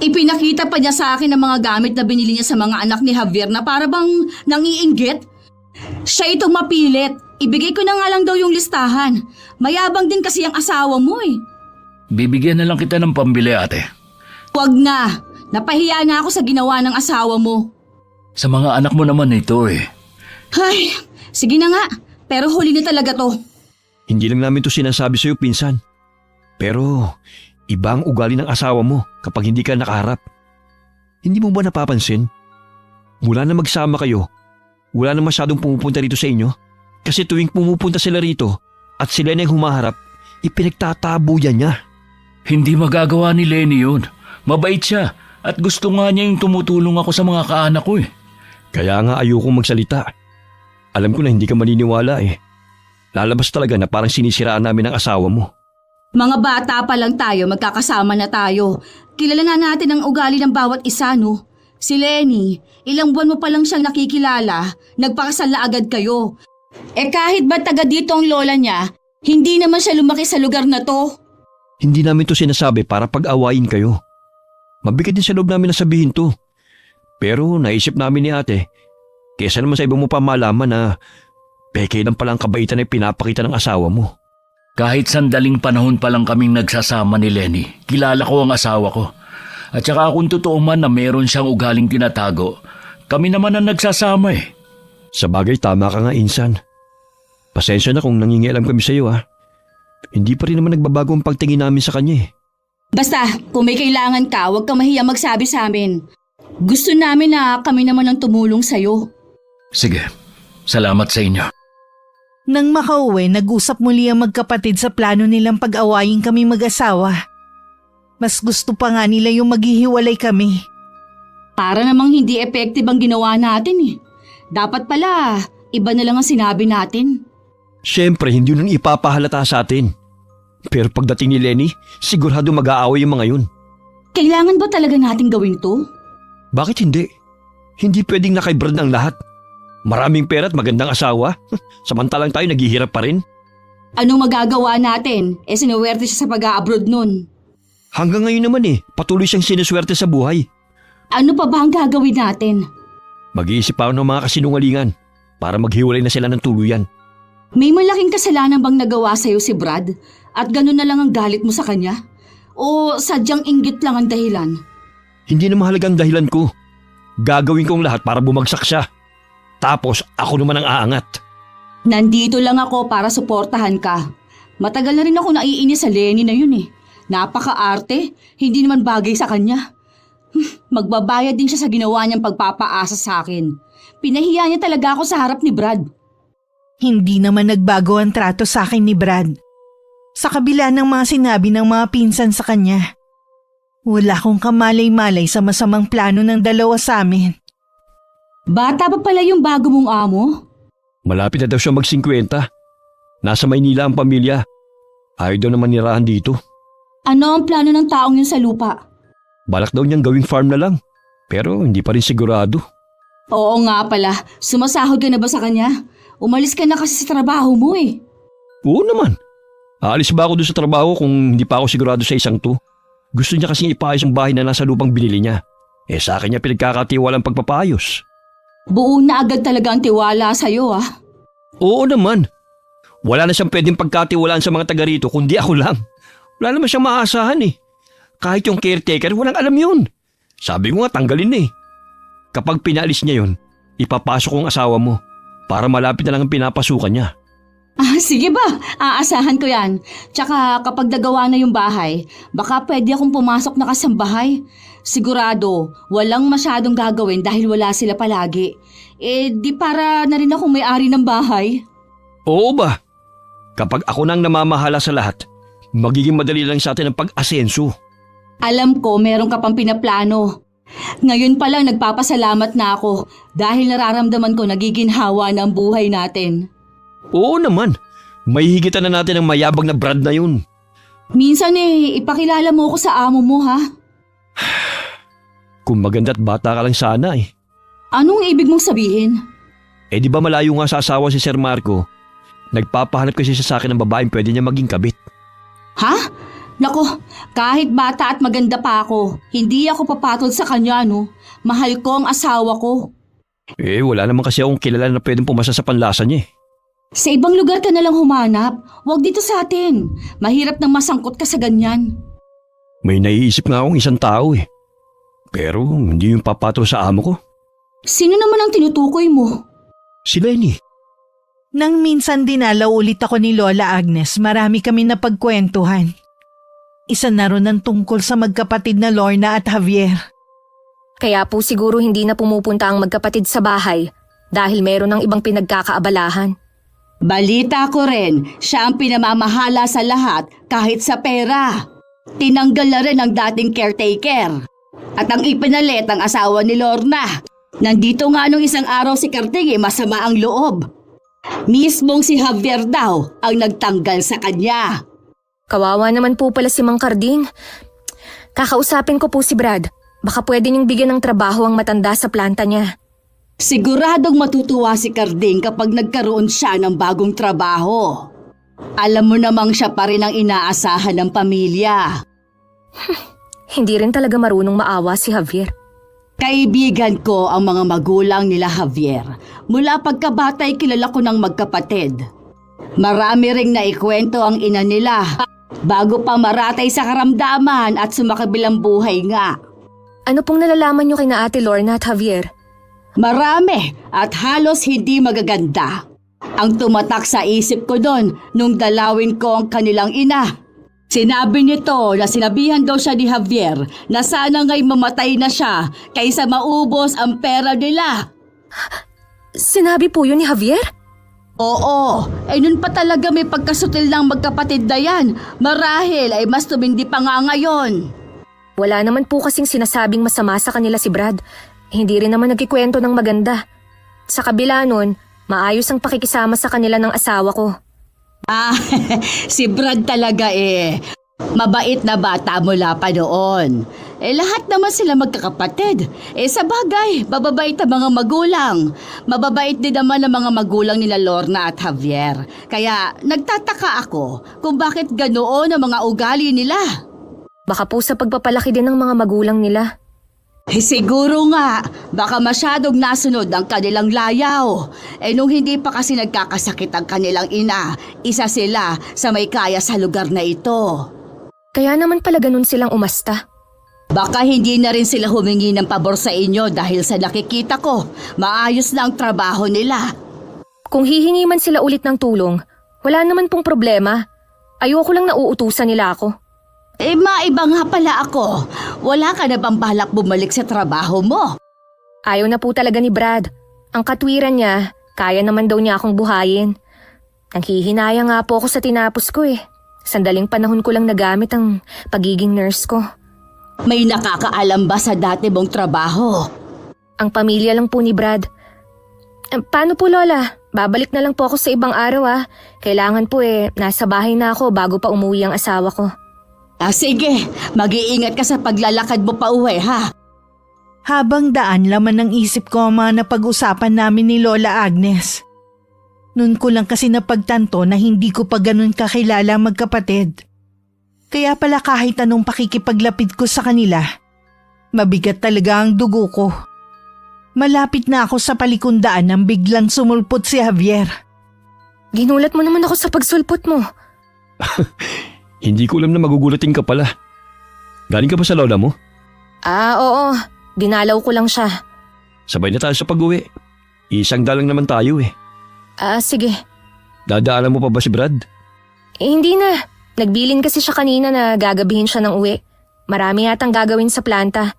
Ipinakita pa niya sa akin ang mga gamit na binili niya sa mga anak ni Javier na para bang nangiinggit. Siya itong mapilit. Ibigay ko na nga lang daw yung listahan. Mayabang din kasi ang asawa mo eh. Bibigyan na lang kita ng pambili, ate. Huwag na. Napahiya na ako sa ginawa ng asawa mo. Sa mga anak mo naman ito eh. Ay, sige na nga. Pero huli na talaga to. Hindi lang namin to sinasabi sa'yo, pinsan. Pero iba ang ugali ng asawa mo kapag hindi ka nakaharap. Hindi mo ba napapansin? Mula na magsama kayo, wala na masyadong pumupunta rito sa inyo. Kasi tuwing pumupunta sila rito at sila na yung humaharap, ipinagtatabuyan niya. Hindi magagawa ni Lenny yun. Mabait siya at gusto nga niya yung tumutulong ako sa mga kaanak ko eh. Kaya nga ayokong magsalita. Alam ko na hindi ka maniniwala eh. Lalabas talaga na parang sinisiraan namin ang asawa mo. Mga bata pa lang tayo, magkakasama na tayo. Kilala na natin ang ugali ng bawat isa, no? Si Lenny, ilang buwan mo pa lang siyang nakikilala, nagpakasal na agad kayo. Kahit ba taga dito ang lola niya, hindi naman siya lumaki sa lugar na to. Hindi namin to sinasabi para pag-awayin kayo. Mabigat din sa loob namin na sabihin to. Pero naisip namin ni ate, kesa naman sa iba mo pa malaman na peke lang palang kabaitan na pinapakita ng asawa mo. Kahit sandaling panahon pa lang kaming nagsasama ni Lenny, kilala ko ang asawa ko. At saka kung totoo man na meron siyang ugaling tinatago, kami naman ang nagsasama eh. Sa bagay tama ka nga, insan. Pasensya na kung nangingialam kami sa iyo ha. Hindi pa rin naman nagbabago ang pagtingin namin sa kanya eh. Basta, kung may kailangan ka, huwag ka mahiya magsabi sa amin. Gusto namin na kami naman ang tumulong sa'yo. Sige, salamat sa inyo. Nang makauwi, nag-usap muli ang magkapatid sa plano nilang pag-awayin kami mag-asawa. Mas gusto pa nga nila yung maghihiwalay kami. Para namang hindi effective ang ginawa natin eh. Dapat pala, iba na lang ang sinabi natin. Siyempre, hindi nun ipapahalata sa atin. Pero pagdating ni Lenny, sigurado mag-aaway yung mga yun. Kailangan ba talaga natin gawin to? Bakit hindi? Hindi pwedeng nakay-Brad ang lahat. Maraming pera at magandang asawa. Samantalang tayo naghihirap pa rin. Anong magagawa natin? Sinuwerte siya sa pag-a-abroad nun. Hanggang ngayon naman patuloy siyang sinuswerte sa buhay. Ano pa ba ang gagawin natin? Mag-iisip pa ako ng mga kasinungalingan para maghiwalay na sila ng tuluyan. May malaking kasalanan bang nagawa sa'yo si Brad? At ganun na lang ang galit mo sa kanya? O sadyang inggit lang ang dahilan? Hindi na mahalagang dahilan ko. Gagawin kong lahat para bumagsak siya. Tapos ako naman ang aangat. Nandito lang ako para suportahan ka. Matagal na rin ako naiinis sa Lenny na yun eh. Napaka-arte, hindi naman bagay sa kanya. Magbabayad din siya sa ginawa niyang pagpapaasa sa akin. Pinahiya niya talaga ako sa harap ni Brad. Hindi naman nagbago ang trato sa akin ni Brad. Sa kabila ng mga sinabi ng mga pinsan sa kanya. Wala akong kamalay-malay sa masamang plano ng dalawa sa amin. Bata pa pala yung bago mong amo? Malapit na daw siya mag-50. Nasa Maynila ang pamilya. Ayaw daw naman nirahan dito. Ano ang plano ng taong yun sa lupa? Balak daw niyang gawing farm na lang. Pero hindi pa rin sigurado. Oo nga pala, sumasahod ka na ba sa kanya? Umalis ka na kasi sa trabaho mo eh. Oo naman. Aalis ba ako doon sa trabaho kung hindi pa ako sigurado sa isang to? Gusto niya kasing ipaayos ang bahay na nasa lupang binili niya. Sa akin niya pinagkakatiwalang pagpapayos. Buo na agad talaga ang tiwala sa'yo ah. Oo naman. Wala na siyang pwedeng pagkatiwalaan sa mga taga rito kundi ako lang. Wala naman siyang maasahan eh. Kahit yung caretaker, walang alam yun. Sabi ko nga tanggalin eh. Kapag pinalis niya yun, ipapasok ko ang asawa mo para malapit na lang ang pinapasukan niya. Sige ba, aasahan ko yan. Tsaka kapag nagawa na yung bahay, baka pwede akong pumasok na kasambahay. Sigurado, walang masyadong gagawin dahil wala sila palagi. Di para na rin akong may-ari ng bahay. Oo ba? Kapag ako nang namamahala sa lahat, magiging madali lang sa atin ang pag-asenso. Alam ko meron ka pang pinaplano. Ngayon pa lang nagpapasalamat na ako dahil nararamdaman ko nagiginhawa na ang buhay natin. Oo naman, may higitan na natin ang mayabang na Brad na yun. Minsan ipakilala mo ako sa amo mo ha. Kung maganda't bata ka lang sana eh. Anong ibig mong sabihin? Eh di ba malayo nga sa asawa si Sir Marco? Nagpapahanap kasi siya sa akin ng babaeng pwede niya maging kabit. Ha? Nako, kahit bata at maganda pa ako, hindi ako papatol sa kanya no. Mahal ko ang asawa ko. Eh wala naman kasi akong kilala na pwedeng pumasa sa panlasa niya eh. Sa ibang lugar ka na lang humanap. Huwag dito sa atin. Mahirap nang masangkot ka sa ganyan. May naiisip nga akong isang tao eh. Pero hindi yung papatol sa amo ko. Sino naman ang tinutukoy mo? Si Lenny. Nang minsan dinalaw ulit ako ni Lola Agnes, marami kami napagkwentuhan. Isa na ron ang tungkol sa magkapatid na Lorna at Javier. Kaya po siguro hindi na pumupunta ang magkapatid sa bahay dahil meron ng ibang pinagkakaabalahan. Balita ko rin, siya ang pinamamahala sa lahat kahit sa pera. Tinanggal na rin ang dating caretaker. At ang ipinalit ang asawa ni Lorna. Nandito nga nung isang araw si Karting masama ang loob. Mismong si Javier daw ang nagtanggal sa kanya. Kawawa naman po pala si Mang Carding. Kakausapin ko po si Brad. Baka pwede niyong bigyan ng trabaho ang matanda sa planta niya. Siguradong matutuwa si Carding kapag nagkaroon siya ng bagong trabaho. Alam mo namang siya pa rin ang inaasahan ng pamilya. Hindi rin talaga marunong maawa si Javier. Kaibigan ko ang mga magulang nila Javier. Mula pagkabatay kilala ko ng magkapatid. Marami ring naikwento ang ina nila bago pa maratay sa karamdaman at sumakabilang buhay nga. Ano pong nalalaman niyo kina Ate Lorna at Javier? Marami at halos hindi magaganda. Ang tumatak sa isip ko doon nung dalawin ko ang kanilang ina. Sinabi nito na sinabihan daw siya ni Javier na sana nga'y mamatay na siya kaysa maubos ang pera nila. Sinabi po yun ni Javier? Oo, nun pa talaga may pagkasutil ng magkapatid na yan. Marahil ay mas tumindi pa nga ngayon. Wala naman po kasing sinasabing masama sa kanila si Brad. Hindi rin naman nagkikwento ng maganda. Sa kabila nun, maayos ang pakikisama sa kanila ng asawa ko. Si Brad talaga mabait na bata mula pa noon. Lahat naman sila magkakapatid. Sa bagay, mababait ang mga magulang. Mababait din naman ang mga magulang nila Lorna at Javier. Kaya nagtataka ako kung bakit ganoon ang mga ugali nila. Baka po sa pagpapalaki din ng mga magulang nila. Siguro nga, baka masyadong nasunod ang kanilang layaw. Nung hindi pa kasi nagkakasakit ang kanilang ina, isa sila sa may kaya sa lugar na ito. Kaya naman pala ganun silang umasta. Baka hindi na rin sila humingi ng pabor sa inyo dahil sa nakikita ko, maayos na ang trabaho nila. Kung hihingi man sila ulit ng tulong, wala naman pong problema. Ayoko lang na uutusan nila ako. Maiba nga pala ako. Wala ka na bang balak bumalik sa trabaho mo? Ayaw na po talaga ni Brad. Ang katwiran niya, kaya naman daw niya akong buhayin. Nanghihinaya nga po ako sa tinapos ko Sandaling panahon ko lang nagamit ang pagiging nurse ko. May nakakaalam ba sa dati mong trabaho? Ang pamilya lang po ni Brad. Paano po Lola? Babalik na lang po ako sa ibang araw Kailangan po nasa bahay na ako bago pa umuwi ang asawa ko. Sige, mag-iingat ka sa paglalakad mo pa uwi ha. Habang daan laman ng isip ko ang mga napag-usapan namin ni Lola Agnes. Noon ko lang kasi napagtanto na hindi ko pa ganun kakilala ang magkapatid. Kaya pala kahit anong pakikipaglapit ko sa kanila, mabigat talaga ang dugo ko. Malapit na ako sa palikundaan nang biglang sumulpot si Javier. Ginulat mo naman ako sa pagsulpot mo. Hindi ko alam na magugulatin ka pala. Galing ka ba sa lola mo? Oo. Dinalaw ko lang siya. Sabay na tayo sa pag-uwi. Isang dalang naman tayo Sige. Dadaanan mo pa ba si Brad? Hindi na. Nagbilin kasi siya kanina na gagabihin siya ng uwi. Marami yatang gagawin sa planta.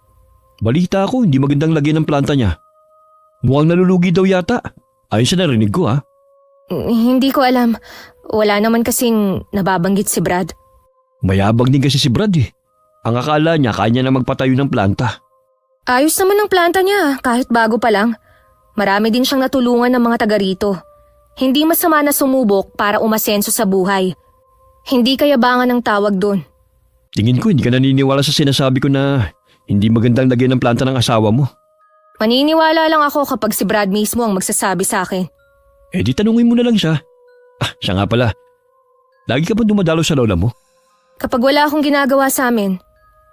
Balita ako, hindi magandang lagyan ng planta niya. Mukhang nalulugi daw yata. Ayun sa narinig ko Hindi ko alam. Wala naman kasing nababanggit si Brad. Mayabang din kasi si Brad eh. Ang akala niya kaya niya na magpatayo ng planta. Ayos naman ang planta niya kahit bago pa lang. Marami din siyang natulungan ng mga taga rito. Hindi masama na sumubok para umasenso sa buhay. Hindi kayabangan ang tawag doon. Tingin ko hindi ka naniniwala sa sinasabi ko na hindi magandang lagyan ng planta ng asawa mo. Maniniwala lang ako kapag si Brad mismo ang magsasabi sa akin. Eh di tanungin mo na lang siya. Siya nga pala. Lagi ka ba dumadalo sa lola mo? Kapag wala akong ginagawa sa amin,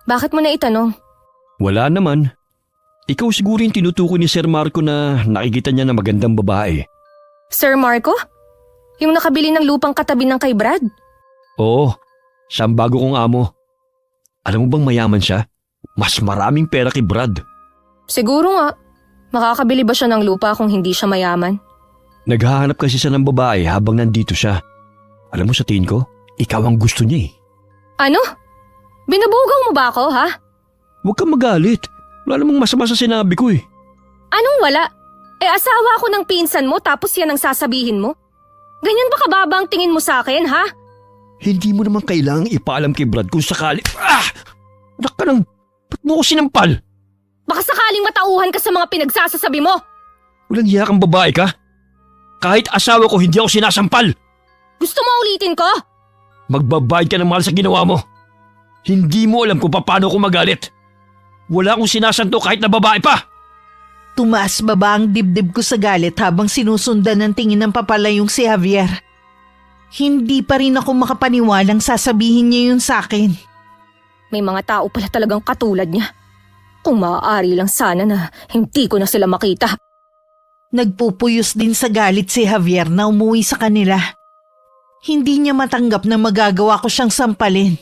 bakit mo na itanong? Wala naman. Ikaw siguro yung tinutukoy ni Sir Marco na nakikita niya na magandang babae. Sir Marco? Yung nakabili ng lupang katabi ng kay Brad? Oo, siya ang bago kong amo. Alam mo bang mayaman siya? Mas maraming pera kay Brad. Siguro nga. Makakabili ba siya ng lupa kung hindi siya mayaman? Naghahanap kasi siya ng babae habang nandito siya. Alam mo sa tingin ko, ikaw ang gusto niya eh. Ano? Binubugaw mo ba ako, ha? Huwag kang magalit. Wala namang masama sa sinabi ko eh. Anong wala? Asawa ako ng pinsan mo tapos yan ang sasabihin mo? Ganyan ba kababa ang tingin mo sa akin, ha? Hindi mo naman kailangang ipaalam kay Brad kung sakali… Anak ka nang… Ba't mo ko sinampal? Baka sakaling matauhan ka sa mga pinagsasasabi mo. Walang hiya kang babae ka? Kahit asawa ko hindi ako sinasampal. Gusto mo ulitin ko? Magbabayad ka ng mahal sa ginawa mo. Hindi mo alam kung paano ko magalit. Wala akong sinasanto kahit na babae pa. Tumaas baba ang dibdib ko sa galit habang sinusundan ng tingin ng papalayong si Javier. Hindi pa rin ako makapaniwalang sasabihin niya yun sa akin. May mga tao pala talagang katulad niya. Kung maaari lang sana na hindi ko na sila makita. Nagpupuyos din sa galit si Javier na umuwi sa kanila. Hindi niya matanggap na magagawa ko siyang sampalin.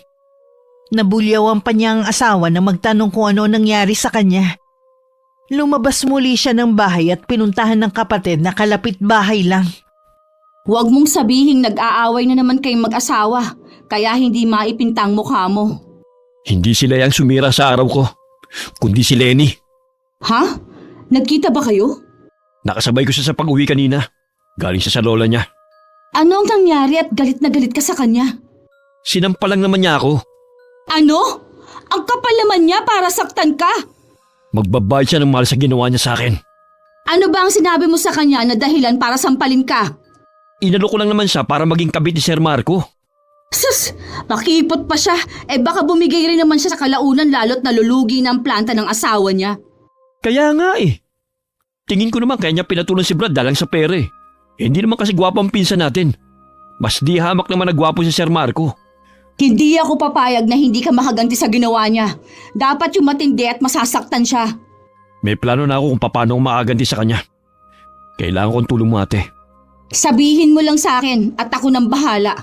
Nabulyawan pa niya ang asawa na magtanong kung ano nangyari sa kanya. Lumabas muli siya ng bahay at pinuntahan ng kapatid na kalapit bahay lang. Huwag mong sabihing nag-aaway na naman kayong mag-asawa, kaya hindi maipintang mukha mo. Hindi sila yang sumira sa araw ko, kundi si Lenny. Ha? Nagkita ba kayo? Nakasabay ko siya sa pag-uwi kanina. Galing siya sa lola niya. Ano ang nangyari at galit na galit ka sa kanya? Sinampal lang naman niya ako. Ano? Ang kapal naman niya para saktan ka. Magbabayad siya ng mahal sa ginawa niya sa akin. Ano ba ang sinabi mo sa kanya na dahilan para sampalin ka? Inalo ko lang naman siya para maging kabit ni Sir Marco. Sus! Makipot pa siya. Baka bumigay rin naman siya sa kalaunan lalo't nalulugi ng planta ng asawa niya. Kaya nga eh. Tingin ko naman kaya niya pinatulan si Brad dalang sa pera eh. Hindi naman kasi gwapo ang pinsan natin. Mas di hamak naman na gwapo si Sir Marco. Hindi ako papayag na hindi ka makaganti sa ginawa niya. Dapat yung matindi at masasaktan siya. May plano na ako kung paano ako makaganti sa kanya. Kailangan kong tulong mo ate. Sabihin mo lang sa akin at ako nang bahala.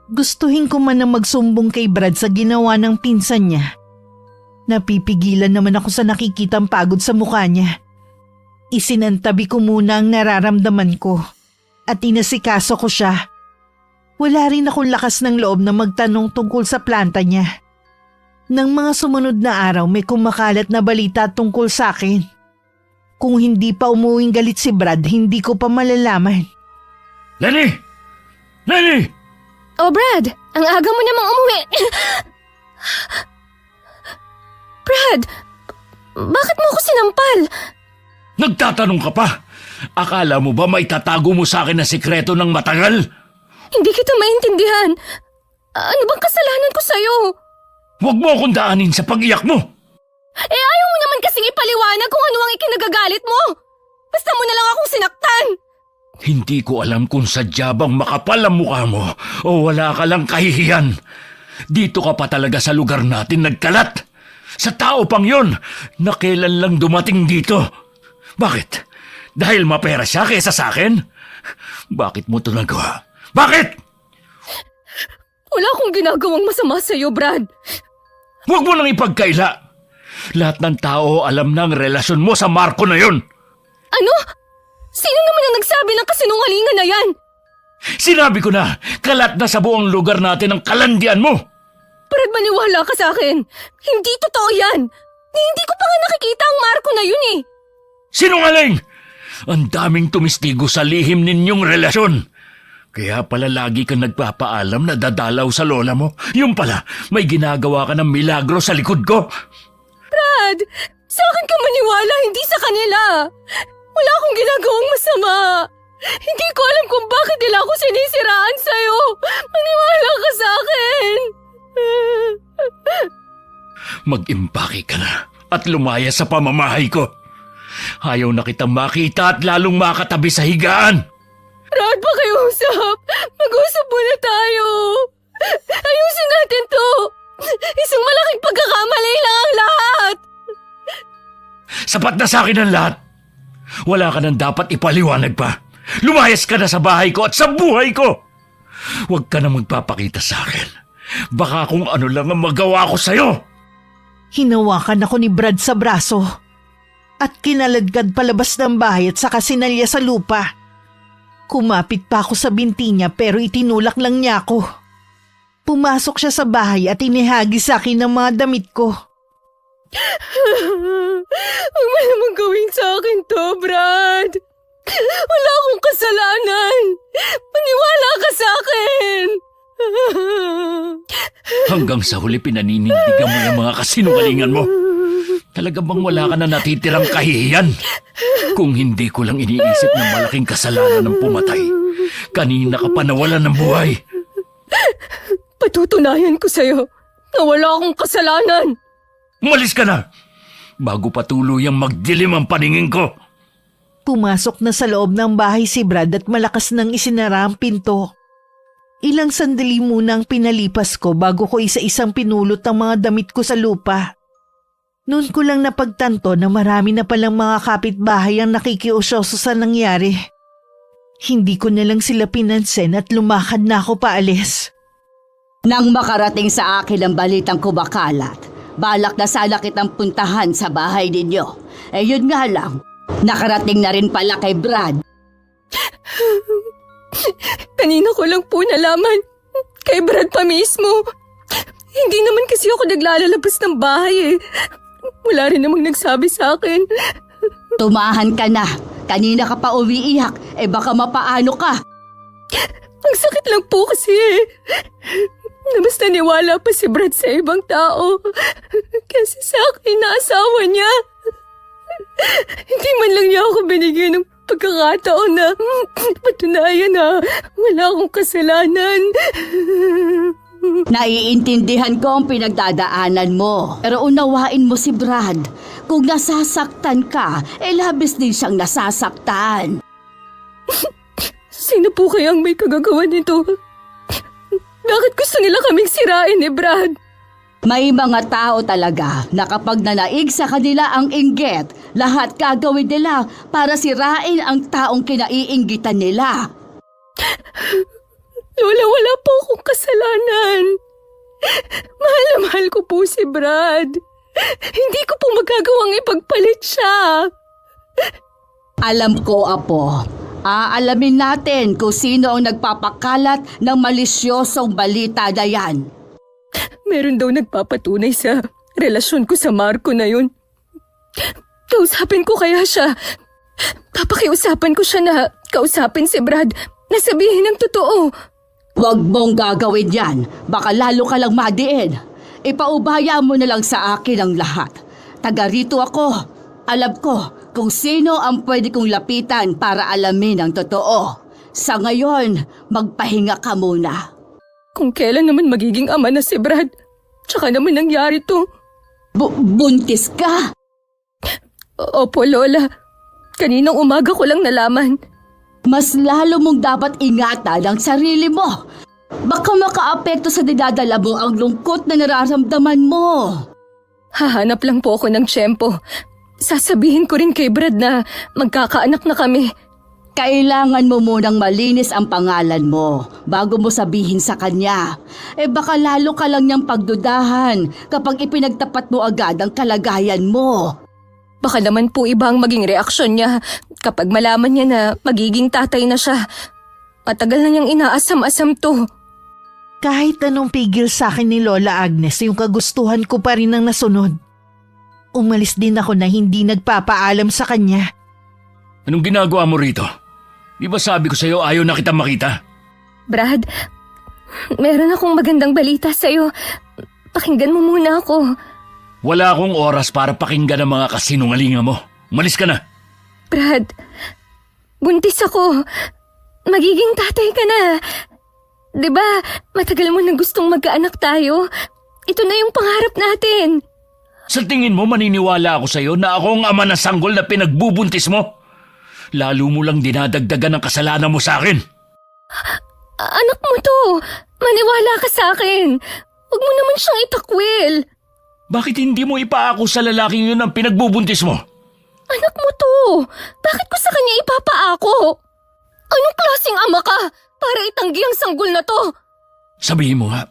Gustuhin ko man na magsumbong kay Brad sa ginawa ng pinsan niya. Napipigilan naman ako sa nakikitang pagod sa mukha niya. Isinantabi ko muna ang nararamdaman ko at inasikaso ko siya. Wala rin akong lakas ng loob na magtanong tungkol sa planta niya. Nang mga sumunod na araw may kumakalat na balita tungkol sa akin. Kung hindi pa umuwing galit si Brad, hindi ko pa malalaman. Lenny! Lenny! Oh Brad, ang aga mo namang umuwi. Brad, bakit mo ako sinampal? Nagtatanong ka pa? Akala mo ba maitatago mo sa akin na sikreto ng matagal? Hindi kita maintindihan. Ano bang kasalanan ko sa'yo? Huwag mo akong daanin sa pag-iyak mo. Ayaw mo naman kasing ipaliwanag kung ano ang ikinagagalit mo. Basta mo na lang akong sinaktan. Hindi ko alam kung sadya bang makapal ang mukha mo o wala ka lang kahihiyan. Dito ka pa talaga sa lugar natin nagkalat. Sa tao pang yon na kailan lang dumating dito. Bakit? Dahil mapera siya kaysa sa akin? Bakit mo ito nagawa? Bakit? Wala akong ginagawang masama sa'yo, Brad. Huwag mo nang ipagkaila. Lahat ng tao alam na ang relasyon mo sa Marco na yon. Ano? Sino naman ang nagsabi ng kasinungalingan na yan? Sinabi ko na, kalat na sa buong lugar natin ang kalandian mo. Brad, maniwala ka sa akin. Hindi totoo yan. Hindi ko pa nga nakikita ang Marco na yun eh. Sinungaling! Ang daming tumistigo sa lihim ninyong relasyon. Kaya pala lagi kang nagpapaalam na dadalaw sa lola mo. Yung pala, may ginagawa ka ng milagro sa likod ko. Brad, sa akin ka maniwala, hindi sa kanila. Wala akong ginagawang masama. Hindi ko alam kung bakit nila ako sinisiraan sa'yo. Maniwala ka sa akin. Mag-impake ka na at lumaya sa pamamahay ko. Ayaw na kitang makita at lalong makatabi sa higaan. Brad, pakiusap. Mag-usap muna tayo. Ayusin natin to. Isang malaking pagkakamali lang ang lahat. Sapat na sa akin ang lahat. Wala ka nang dapat ipaliwanag pa. Lumayas ka na sa bahay ko at sa buhay ko. Huwag ka na magpapakita sa akin. Baka kung ano lang ang magawa ko sa'yo. Hinawakan ako ni Brad sa braso at kinaladkad palabas ng bahay at saka sinalya sa lupa. Kumapit pa ako sa binti niya pero itinulak lang niya ako. Pumasok siya sa bahay at inihagi sa akin ng mga damit ko. Huwag mo naman gawin sa akin to, Brad. Wala akong kasalanan. Maniwala ka sa akin. Hanggang sa huli pinaninindigan mo yung mga kasinungalingan mo. Talaga bang wala ka na natitirang kahihiyan? Kung hindi ko lang iniisip na malaking kasalanan ng pumatay, kanina ka pa nawalan ng buhay. Patutunayan ko sa'yo na wala akong kasalanan. Umalis ka na! Bago pa tuluyang magdilim ang paningin ko. Pumasok na sa loob ng bahay si Brad at malakas nang isinara ang pinto. Ilang sandali muna ang pinalipas ko bago ko isa-isang pinulot ang mga damit ko sa lupa. Noon ko lang napagtanto na marami na palang mga kapitbahay ang nakikiusyoso sa nangyari. Hindi ko na lang sila pinansin at lumakad na ako paalis. Nang makarating sa akin ang balitang kumakalat, balak na sana kitang puntahan sa bahay ninyo. Eh yun nga lang, nakarating na rin pala kay Brad. Kanina ko lang po nalaman. Kay Brad pa mismo. Hindi naman kasi ako naglalabas ng bahay eh. Wala rin namang nagsabi sa akin. Tumahan ka na. Kanina ka pa umiiyak. Eh baka mapaano ka. Ang sakit lang po kasi eh. Na mas naniwala pa si Brad sa ibang tao. Kasi sa akin na asawa niya. Hindi man lang niya ako binigyan ng pagkakataon na patunayan na wala akong kasalanan. Naiintindihan ko ang pinagdadaanan mo. Pero unawain mo si Brad. Kung nasasaktan ka, eh labis din siyang nasasaktan. Sino po kayang may kagagawa nito? Bakit gusto nila kaming sirain ni Brad? May mga tao talaga na kapag nanaig sa kanila ang inggit, lahat gagawin nila para sirain ang taong kinaiinggitan nila. Lola, wala po akong kasalanan. Mahal na mahal ko po si Brad. Hindi ko po magagawang ipagpalit siya. Alam ko, Apo. Aalamin natin kung sino ang nagpapakalat ng malisyosong balita na yan. Meron daw nagpapatunay sa relasyon ko sa Marco na yun. Kausapin ko kaya siya. Papakiusapan ko siya na kausapin si Brad na sabihin ang totoo. Huwag mong gagawin yan. Baka lalo ka lang madiin. Ipaubaya mo na lang sa akin ang lahat. Taga rito ako. Alam ko kung sino ang pwede kong lapitan para alamin ang totoo. Sa ngayon, magpahinga ka muna. Kung kailan naman magiging ama na si Brad, tsaka naman nangyari to. Buntis ka? Opo, Lola. Kaninang umaga ko lang nalaman. Mas lalo mong dapat ingatan ang sarili mo. Baka makaapekto sa dinadala mo ang lungkot na nararamdaman mo. Hahanap lang po ako ng tiyempo. Sasabihin ko rin kay Brad na magkakaanak na kami. Kailangan mo munang malinis ang pangalan mo bago mo sabihin sa kanya. Eh baka lalo ka lang niyang pagdudahan kapag ipinagtapat mo agad ang kalagayan mo. Baka naman po iba ang maging reaksyon niya kapag malaman niya na magiging tatay na siya. Matagal na niyang inaasam-asam to. Kahit anong pigil sa akin ni Lola Agnes, yung kagustuhan ko pa rin ang nasunod. Umalis din ako na hindi nagpapaalam sa kanya. Anong ginagawa mo rito? Di ba sabi ko sa'yo ayaw na kita makita? Brad, meron akong magandang balita sa'yo. Pakinggan mo muna ako. Wala akong oras para pakinggan ang mga kasinungalingan mo. Umalis ka na. Brad, buntis ako. Magiging tatay ka na. 'Di ba, matagal mo nang gustong magkaanak tayo. Ito na yung pangarap natin. Sa tingin mo maniniwala ako sa'yo na ako ang ama na sanggol na pinagbubuntis mo? Lalo mo lang dinadagdagan ang kasalanan mo sa akin. Anak mo to. Maniwala ka sa akin. Huwag mo naman siyang itakwil. Bakit hindi mo ipaako sa lalaking yun ang pinagbubuntis mo? Anak mo to. Bakit ko sa kanya ipapaako? Anong klaseng ama ka para itanggi ang sanggol na to? Sabihin mo nga,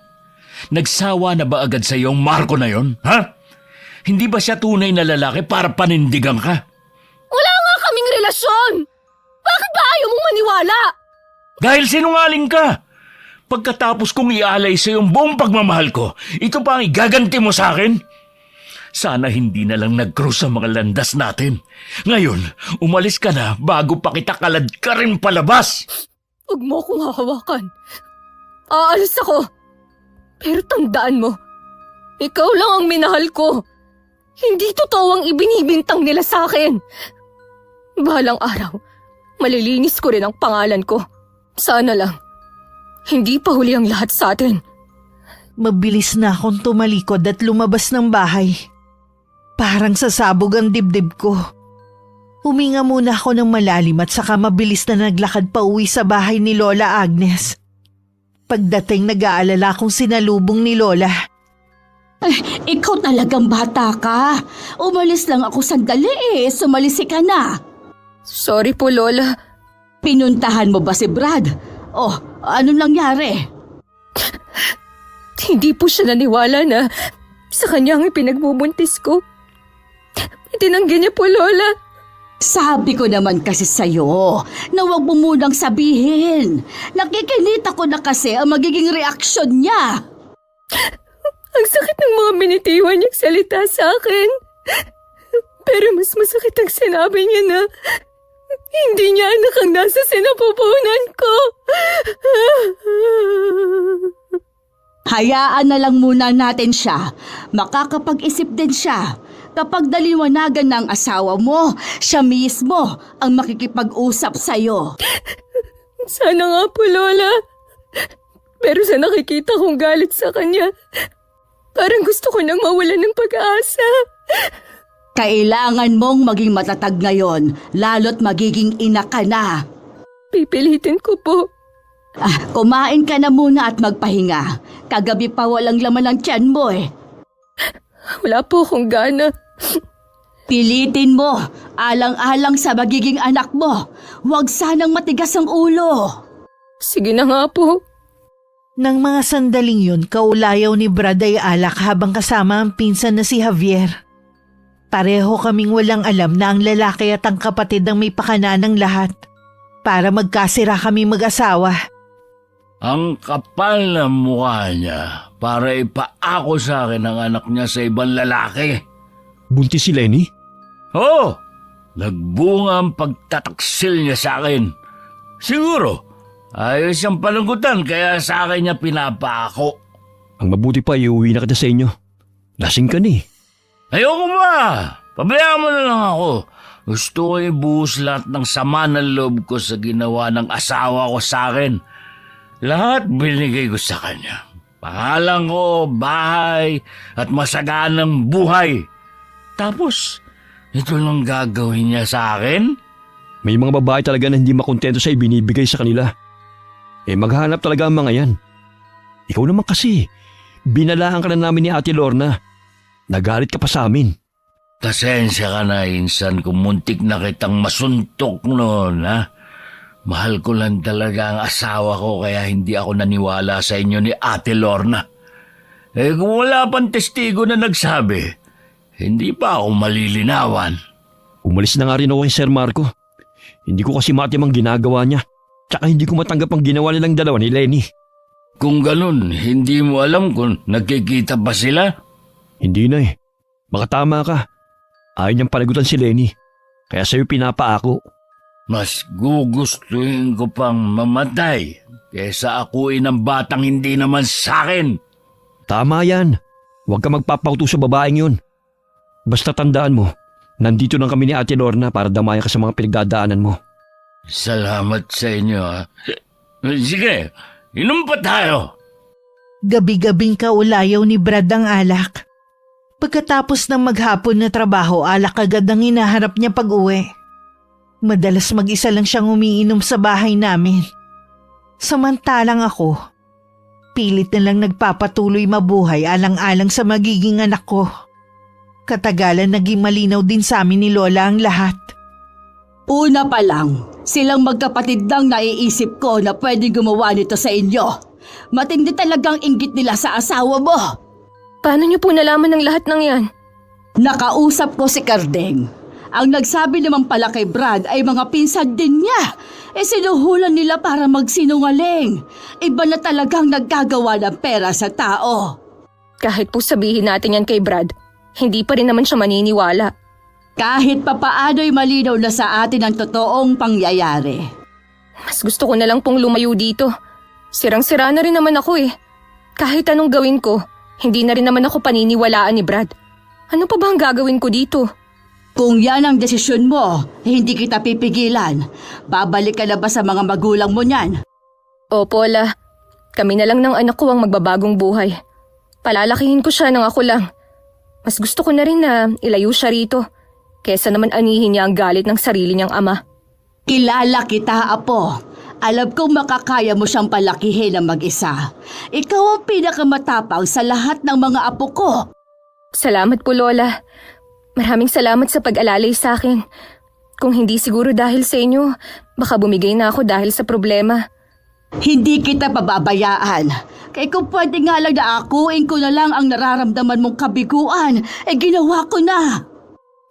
nagsawa na ba agad sa iyong Marco na yon, ha? Hindi ba siya tunay na lalaki para panindigan ka? Wala nga kaming relasyon. Bakit ba ayaw mong maniwala? Dahil sinungaling ka. Pagkatapos kong ialay sa iyong buong pagmamahal ko, ito pa ang igaganti mo sa akin? Sana hindi na lang nag-cross ang mga landas natin. Ngayon, umalis ka na bago pa kita kalad ka rin palabas. Huwag mo akong hahawakan. Aalis ako. Pero tandaan mo, ikaw lang ang minahal ko. Hindi totoo ang ibinibintang nila sa akin. Bahalang araw, malilinis ko rin ang pangalan ko. Sana lang, hindi pa huli ang lahat sa atin. Mabilis na akong tumalikod at lumabas ng bahay. Parang sasabog ang dibdib ko. Huminga muna ako ng malalim at saka mabilis na naglakad pa uwi sa bahay ni Lola Agnes. Pagdating nag-aalala akong sinalubong ni Lola. Ikaw talagang bata ka. Umalis lang ako sandali sumalisi ka na. Sorry po, Lola. Pinuntahan mo ba si Brad? Oh, anong nangyari? Hindi po siya naniwala na sa kanya ang ipinagbubuntis ko. Itinanggi niya po, Lola. Sabi ko naman kasi sa'yo na huwag mo munang sabihin. Nakikinita ko na kasi ang magiging reaksyon niya. Ang sakit ng mga binitiwan niyang salita sa akin. Pero mas masakit ang sinabi niya na hindi niya anak ang nasa sinapupunan ko. Hayaan na lang muna natin siya. Makakapag-isip din siya. Kapag daliwanagan ng asawa mo, siya mismo ang makikipag-usap sa'yo. Sana nga po, Lola. Pero sa nakikita kong galit sa kanya, parang gusto ko nang mawalan ng pag-asa. Kailangan mong maging matatag ngayon, lalo't magiging ina ka na. Pipilitin ko po. Kumain ka na muna at magpahinga. Kagabi pa walang laman ang tiyan mo Wala po akong gana. Pilitin mo, alang-alang sa magiging anak mo. Huwag sanang matigas ang ulo. Sige na nga po. Nang mga sandaling yun, kaulayaw ni Brad ay alak habang kasama ang pinsan na si Javier. Pareho kaming walang alam na ang lalaki at ang kapatid ang may pakana ng lahat. Para magkasira kami mag-asawa. Ang kapal na mukha niya para ipaako sa akin ang anak niya sa ibang lalaki. Buntis si Lenny? Oo, nagbunga ang pagtataksil niya sa akin. Siguro, ayos siyang palungkutan kaya sa akin niya pinapaako. Ang mabuti pa, iuwi na kita sa inyo. Lasing ka ni. Ayoko ba? Pabayaan mo na lang ako. Gusto ko ibuhos lahat ng sama ng loob ko sa ginawa ng asawa ko sa akin. Lahat binigay ko sa kanya. Pangalan ko, bahay, at masaganang buhay. Tapos, ito lang gagawin niya sa akin? May mga babae talaga na hindi makontento sa ibinibigay sa kanila. Maghanap talaga ang mga yan. Ikaw naman kasi, binalaan ka na namin ni Ate Lorna. Nagalit ka pa sa amin. Pasensya ka na, insan, kung muntik na kitang masuntok noon, ha? Mahal ko lang talaga ang asawa ko kaya hindi ako naniwala sa inyo ni Ate Lorna. Kung wala pang testigo na nagsabi, hindi pa ako malilinawan. Umalis na nga rin ako kay Sir Marco. Hindi ko kasi matim ang ginagawa niya. Tsaka hindi ko matanggap ang ginawa nilang dalawa ni Lenny. Kung ganun, hindi mo alam kung nagkikita ba sila? Hindi na Baka tama ka. Ayaw niyang panagutan si Lenny. Kaya sa'yo pinapaako. Mas gugustuhin ko pang mamatay kesa akuin ng batang hindi naman sakin. Tama yan. Huwag ka magpapauto sa babaeng yun. Basta tandaan mo, nandito lang kami ni Ate Lorna para damayan ka sa mga pinagdadaanan mo. Salamat sa inyo. Sige, inom pa tayo. Gabi-gabing kaulayaw ni Brad ang alak. Pagkatapos ng maghapon na trabaho, alak agad ang hinaharap niya pag-uwi. Madalas mag-isa lang siyang umiinom sa bahay namin. Samantalang ako, pilit na lang nagpapatuloy mabuhay alang-alang sa magiging anak ko. Katagalan naging malinaw din sa amin ni Lola ang lahat. Una pa lang, silang magkapatid lang naiisip ko na pwedeng gumawa nito sa inyo. Matindi talagang inggit nila sa asawa mo. Paano niyo po nalaman ng lahat ng yan? Nakausap ko si Kardeng. Ang nagsabi naman pala kay Brad ay mga pinsan din niya. Sinuhulan nila para magsinungaling. Iba na talagang naggagawa ng pera sa tao. Kahit po sabihin natin yan kay Brad, hindi pa rin naman siya maniniwala. Kahit papaano'y malinaw na sa atin ang totoong pangyayari. Mas gusto ko na lang pong lumayo dito. Sirang-sira na rin naman ako eh. Kahit anong gawin ko, hindi na rin naman ako paniniwalaan ni Brad. Ano pa ba ang gagawin ko dito? Kung yan ang desisyon mo, hindi kita pipigilan. Babalik ka na ba sa mga magulang mo niyan? Opo, La. Kami na lang ng anak ko ang magbabagong buhay. Palalakihin ko siya ng ako lang. Mas gusto ko na rin na ilayo siya rito, kesa naman anihin niya ang galit ng sarili niyang ama. Kilala kita, Apo. Alam kong makakaya mo siyang palakihin ng mag-isa. Ikaw ang pinakamatapang sa lahat ng mga apo ko. Salamat po, Lola. Maraming salamat sa pag-alalay sa akin. Kung hindi siguro dahil sa inyo, baka bumigay na ako dahil sa problema. Hindi kita pababayaan. Kaya kung pwede nga lang na akuin ko na lang ang nararamdaman mong kabiguan, ginawa ko na.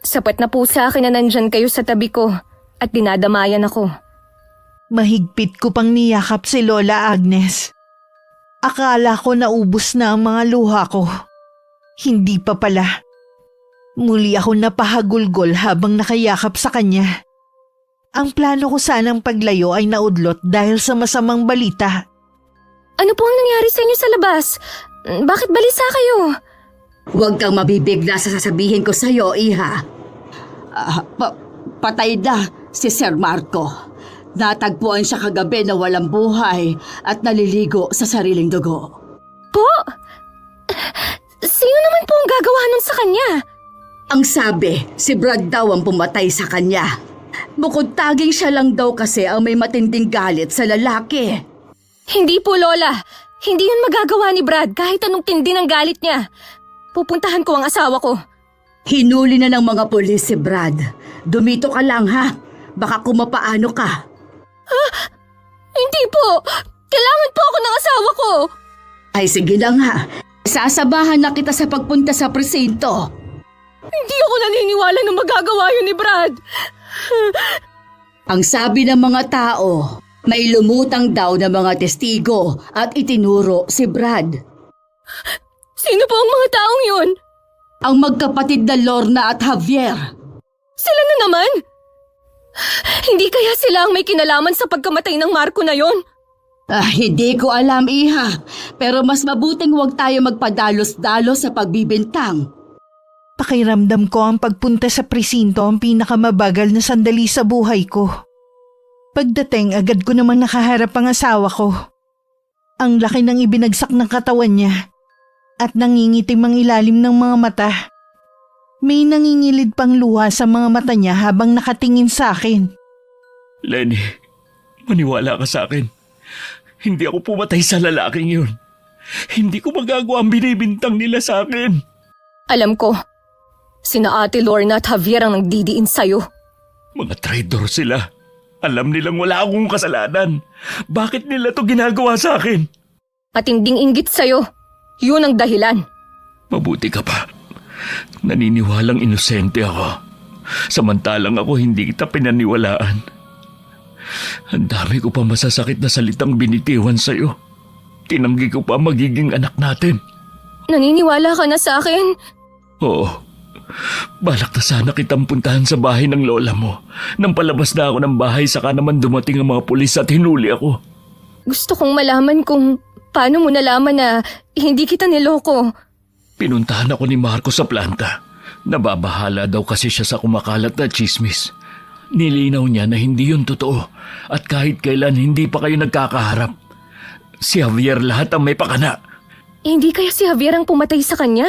Sapat na po sa akin na nandyan kayo sa tabi ko at dinadamayan ako. Mahigpit ko pang niyakap si Lola Agnes. Akala ko naubos na ang mga luha ko. Hindi pa pala. Muli ako napahagulgol habang nakayakap sa kanya. Ang plano ko sanang paglayo ay naudlot dahil sa masamang balita. Ano po ang nangyari sa inyo sa labas? Bakit balisa kayo? Huwag kang mabibigla sa sasabihin ko sa'yo, Iha. Patay na si Sir Marco. Natagpuan siya kagabi na walang buhay at naliligo sa sariling dugo. Po? Sino naman po ang gagawa nun sa kanya? Ang sabi, si Brad daw ang pumatay sa kanya. Bukod taging siya lang daw kasi ang may matinding galit sa lalaki. Hindi po, Lola. Hindi yun magagawa ni Brad kahit anong tindi ng galit niya. Pupuntahan ko ang asawa ko. Hinuli na ng mga pulis si Brad. Dumito ka lang ha. Baka kumapaano ka. Hindi po. Kailangan po ako ng asawa ko. Ay sige na nga. Sasabahan na kita sa pagpunta sa presinto. Hindi ako naniniwala na magagawa yun ni Brad. Ang sabi ng mga tao, may lumutang daw na mga testigo at itinuro si Brad. Sino po ang mga taong yun? Ang magkapatid na Lorna at Javier. Sila na naman? Hindi kaya sila ang may kinalaman sa pagkamatay ng Marco na yon? Hindi ko alam, Iha. Pero mas mabuting huwag tayo magpadalos-dalos sa pagbibintang. Pakiramdam ko ang pagpunta sa presinto ang pinakamabagal na sandali sa buhay ko. Pagdating, agad ko namang nakaharap ang asawa ko. Ang laki ng ibinagsak ng katawan niya at nangingitim ang ilalim ng mga mata. May nangingilid pang luha sa mga mata niya habang nakatingin sa akin. Lenny, maniwala ka sa akin. Hindi ako pumatay sa lalaking yun. Hindi ko magagawa ang binibintang nila sa akin. Alam ko. Sina Ate Lorna at Javier ang nagdidiin sa'yo. Mga traidor sila. Alam nilang wala akong kasalanan. Bakit nila to ginagawa sa akin? Matinding inggit sa'yo. Yun ang dahilan. Mabuti ka pa. Naniniwalang inosente ako. Samantalang ako hindi kita pinaniwalaan. Ang dami ko pa masasakit na salitang binitiwan sa'yo. Tinanggi ko pa magiging anak natin. Naniniwala ka na sa akin? Oo. Balak na sana kitang puntahan sa bahay ng lola mo. Nang palabas na ako ng bahay, saka naman dumating ang mga pulis at hinuli ako. Gusto kong malaman kung paano mo nalaman na hindi kita niloko. Pinuntahan ako ni Marco sa planta. Nababahala daw kasi siya sa kumakalat na chismis. Nilinaw niya na hindi yun totoo at kahit kailan hindi pa kayo nagkakaharap. Si Javier lahat ang may pakana. Hindi kaya si Javier ang pumatay sa kanya?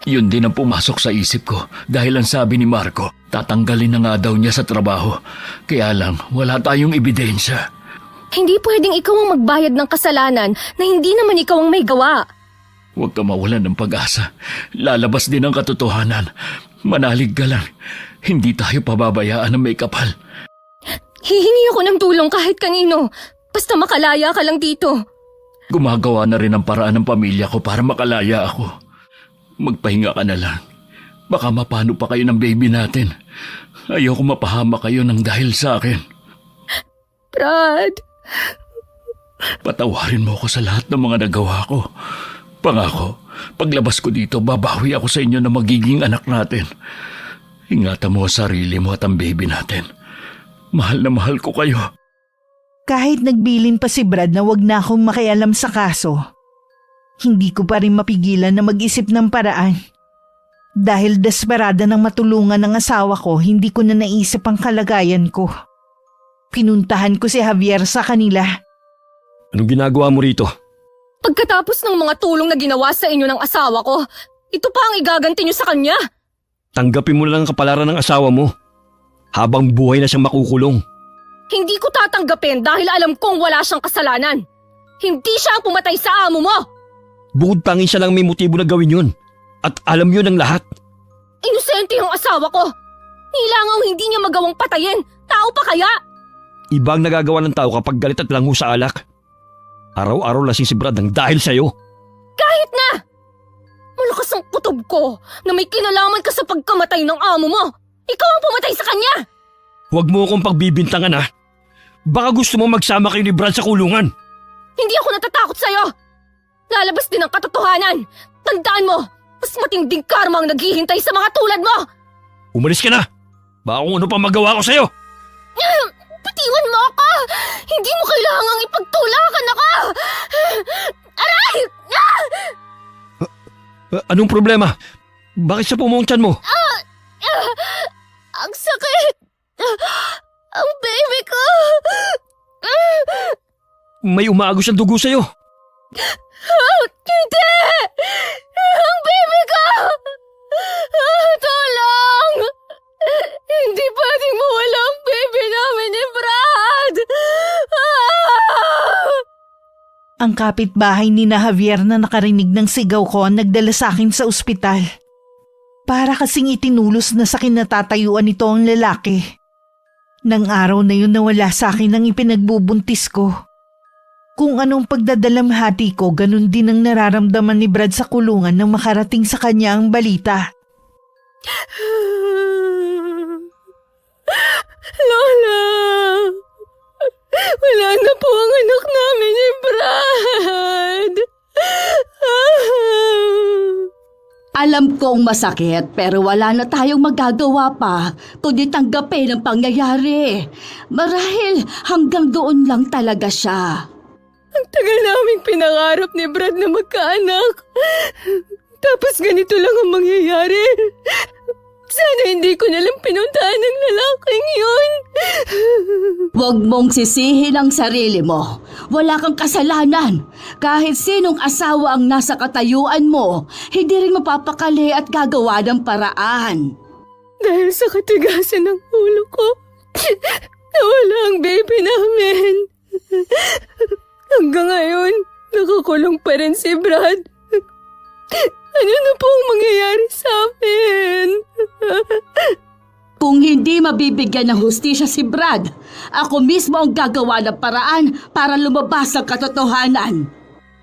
Yun din ang pumasok sa isip ko dahil ang sabi ni Marco, tatanggalin na nga daw niya sa trabaho. Kaya lang, wala tayong ebidensya. Hindi pwedeng ikaw ang magbayad ng kasalanan na hindi naman ikaw ang may gawa. Huwag ka mawalan ng pag-asa. Lalabas din ang katotohanan. Manalig ka lang. Hindi tayo pababayaan ng may kapal. Hihingi ako ng tulong kahit kanino. Basta makalaya ka lang dito. Gumagawa na rin ang paraan ng pamilya ko para makalaya ako. Magpahinga ka na lang. Baka mapano pa kayo ng baby natin. Ayoko mapahama kayo ng dahil sa akin. Brad, Patawarin mo ako sa lahat ng mga nagawa ko. Pangako, paglabas ko dito, babawi ako sa inyo na magiging anak natin. Ingatan mo ang sarili mo at ang baby natin. Mahal na mahal ko kayo. Kahit nagbilin pa si Brad na wag na akong makialam sa kaso, hindi ko pa rin mapigilan na mag-isip ng paraan. Dahil desperada ng matulungan ng asawa ko, hindi ko na naisip ang kalagayan ko. Pinuntahan ko si Javier sa kanila. Anong ginagawa mo rito? pagkatapos ng mga tulong na ginawa sa inyo ng asawa ko, ito pa ang igaganti niyo sa kanya. Tanggapin mo na lang ang kapalaran ng asawa mo. Habang buhay na siyang makukulong. Hindi ko tatanggapin dahil alam kong wala siyang kasalanan. Hindi siya ang pumatay sa amo mo. Bukod tanging siya lang may motibo na gawin yun. At alam yun ng lahat. Inosente yung asawa ko. Nilangaw hindi niya magawang patayin. Tao pa kaya? Iba ang nagagawa ng tao kapag galit at lango sa alak. Araw-araw lasing si Brad ng dahil sa'yo. Kahit na! Malakas ang kutob ko na may kinalaman ka sa pagkamatay ng amo mo. Ikaw ang pumatay sa kanya! Huwag mo akong pagbibintangan ha. Baka gusto mo magsama kayo ni Brad sa kulungan. Hindi ako natatakot sa'yo. Lalabas din ang katotohanan. Tandaan mo, mas matinding karma ang naghihintay sa mga tulad mo. Umalis ka na. Baka kung ano pa magawa ko sa'yo. Bitiwan mo ako! Hindi mo kailangang ipagtulakan ako! Aray! Anong problema? Bakit sa pumungtyan mo? Ang sakit! Ang baby ko! May umaagos ang dugo sa'yo. Hindi! Ang baby ko! Tulong! Hindi pwedeng mawala ang baby namin ni Brad! Ang kapitbahay ni na Javier na nakarinig ng sigaw ko ang nagdala sa akin sa ospital. Para kasing itinulos na sa kinatatayuan nito ang lalaki. Nang araw na yun nawala sa akin ang ipinagbubuntis ko. Kung anong pagdadalamhati ko, ganun din ang nararamdaman ni Brad sa kulungan nang makarating sa kanya ang balita. Lola! Wala na po ang anak namin ni Brad! Alam kong masakit pero wala na tayong magagawa pa kundi tanggapin ang pangyayari. Marahil hanggang doon lang talaga siya. Ang tagal naming pinangarap ni Brad na magkaanak. Tapos ganito lang ang mangyayari. Sana hindi ko nalang pinuntahan ng lalaking yun. Huwag mong sisihin ang sarili mo. Wala kang kasalanan. Kahit sinong asawa ang nasa katayuan mo, hindi rin mapapakali at gagawa ng paraan. Dahil sa katigasan ng ulo ko, nawala ang baby namin. Hanggang ngayon, nakakulong pa rin si Brad. Ano na po ang mangyayari sa amin? Kung hindi mabibigyan ng hustisya si Brad, ako mismo ang gagawa ng paraan para lumabas ang katotohanan.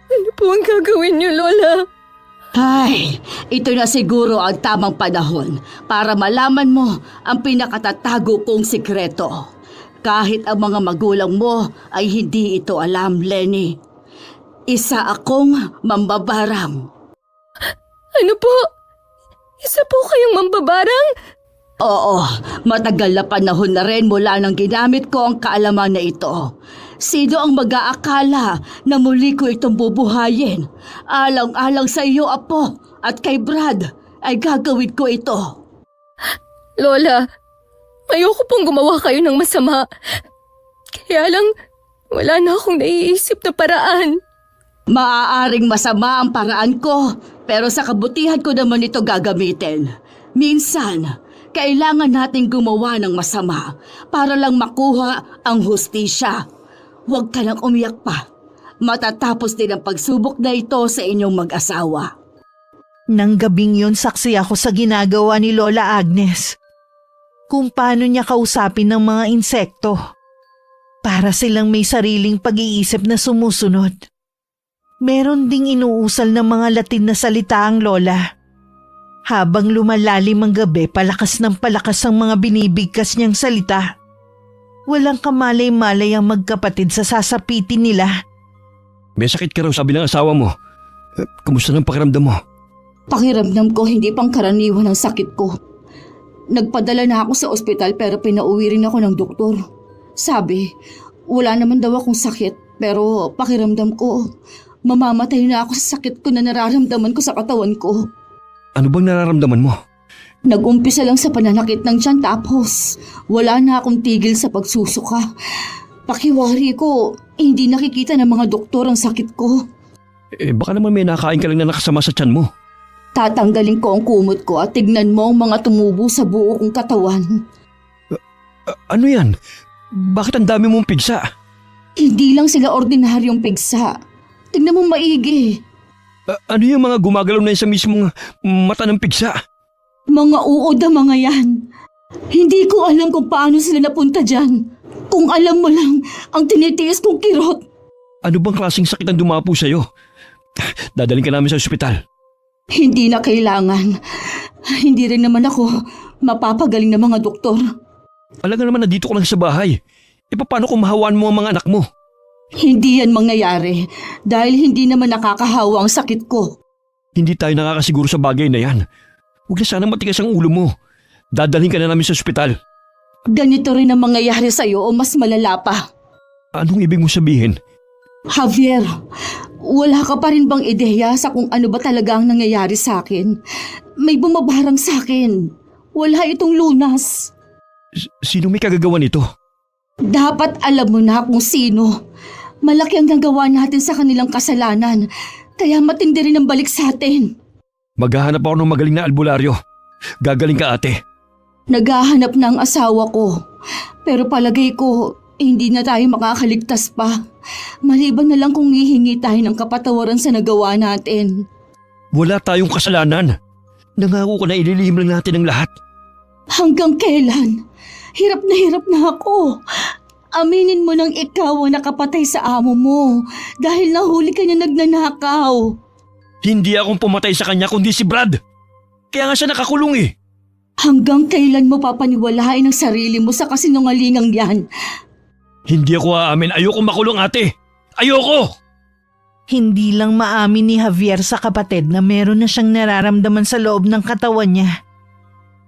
Ano po ang gagawin niyo, Lola? Ay, ito na siguro ang tamang panahon para malaman mo ang pinakatatago kong sikreto. Kahit ang mga magulang mo ay hindi ito alam, Lenny. Isa akong mambabarang. Ano po? Isa po kayong mambabarang? Oo, matagal na panahon na rin mula nang ginamit ko ang kaalaman na ito. Sino ang mag-aakala na muli ko itong bubuhayin? Alang-alang sa iyo, Apo, at kay Brad ay gagawin ko ito. Lola, ayoko pong gumawa kayo ng masama. Kaya lang, wala na akong naiisip na paraan. Maaaring masama ang paraan ko, pero sa kabutihan ko naman ito gagamitin. Minsan, kailangan nating gumawa ng masama para lang makuha ang hustisya. Huwag ka nang umiyak pa. Matatapos din ang pagsubok na ito sa inyong mag-asawa. Nang gabing yon, saksi ako sa ginagawa ni Lola Agnes. Kung paano niya kausapin ng mga insekto. Para silang may sariling pag-iisip na sumusunod. Meron ding inuusal ng mga Latin na salita ang Lola. Habang lumalalim ang gabi, palakas ng palakas ang mga binibigkas niyang salita. Walang kamalay-malay ang magkapatid sa sasapitin nila. May sakit ka raw, sabi ng asawa mo. Kamusta ng pakiramdam mo? Pakiramdam ko hindi pangkaraniwan ang sakit ko. Nagpadala na ako sa ospital pero pinauwi rin ako ng doktor. Sabi, wala naman daw akong sakit pero pakiramdam ko, mamamatay na ako sa sakit ko na nararamdaman ko sa katawan ko. Ano bang nararamdaman mo? Nag-umpisa lang sa pananakit ng tiyan tapos wala na akong tigil sa pagsusuka. Pakiwari ko, hindi nakikita ng mga doktor ang sakit ko. Baka naman may nakain ka lang na nakasama sa tiyan mo. Tatanggalin ko ang kumot ko at tignan mo ang mga tumubo sa buo kong katawan. Ano yan? Bakit ang dami mong pigsa? Hindi lang sila ordinaryong pigsa. Tignan mo maigi. Ano yung mga gumagalaw na yun sa mismong mata ng pigsa? Mga uod na mga yan. Hindi ko alam kung paano sila napunta dyan. Kung alam mo lang ang tinitiis kong kirot. Ano bang klaseng sakit ang dumapo sa'yo? Dadaling ka namin sa ospital. Hindi na kailangan. Hindi rin naman ako mapapagaling ng mga doktor. Alam nga naman na dito ko lang sa bahay. Paano kung mahawaan mo ang mga anak mo? Hindi yan mangyayari dahil hindi naman nakakahawa ang sakit ko. Hindi tayo nakakasiguro sa bagay na yan. Huwag na sana matigas ang ulo mo. Dadaling ka na namin sa ospital. Ganito rin ang mangyayari sa'yo o mas malala pa. Anong ibig mo sabihin? Javier, wala ka pa rin bang ideya sa kung ano ba talaga ang nangyayari sa akin? May bumabarang sa akin. Wala itong lunas. Sino may kagagawa nito? Dapat alam mo na kung sino. Malaki ang nagawa natin sa kanilang kasalanan. Kaya matindi rin ang balik sa atin. Maghahanap ako ng magaling na albularyo. Gagaling ka, ate. Naghahanap na ang asawa ko. Pero palagay ko, hindi na tayo makakaligtas pa. Maliban na lang kung hihingi tayo ng kapatawaran sa nagawa natin. Wala tayong kasalanan. Nangako ko na ililihim lang natin ang lahat. Hanggang kailan? Hirap na ako. Aminin mo nang ikaw ang nakapatay sa amo mo dahil nahuli ka niya nagnanakaw. Hindi akong pumatay sa kanya kundi si Brad. Kaya nga siya nakakulong eh. Hanggang kailan mo papaniwalain ang sarili mo sa kasinungalingang yan? Hindi ako aamin. Ayoko makulong, ate. Ayoko! Hindi lang maamin ni Javier sa kapatid na meron na siyang nararamdaman sa loob ng katawan niya.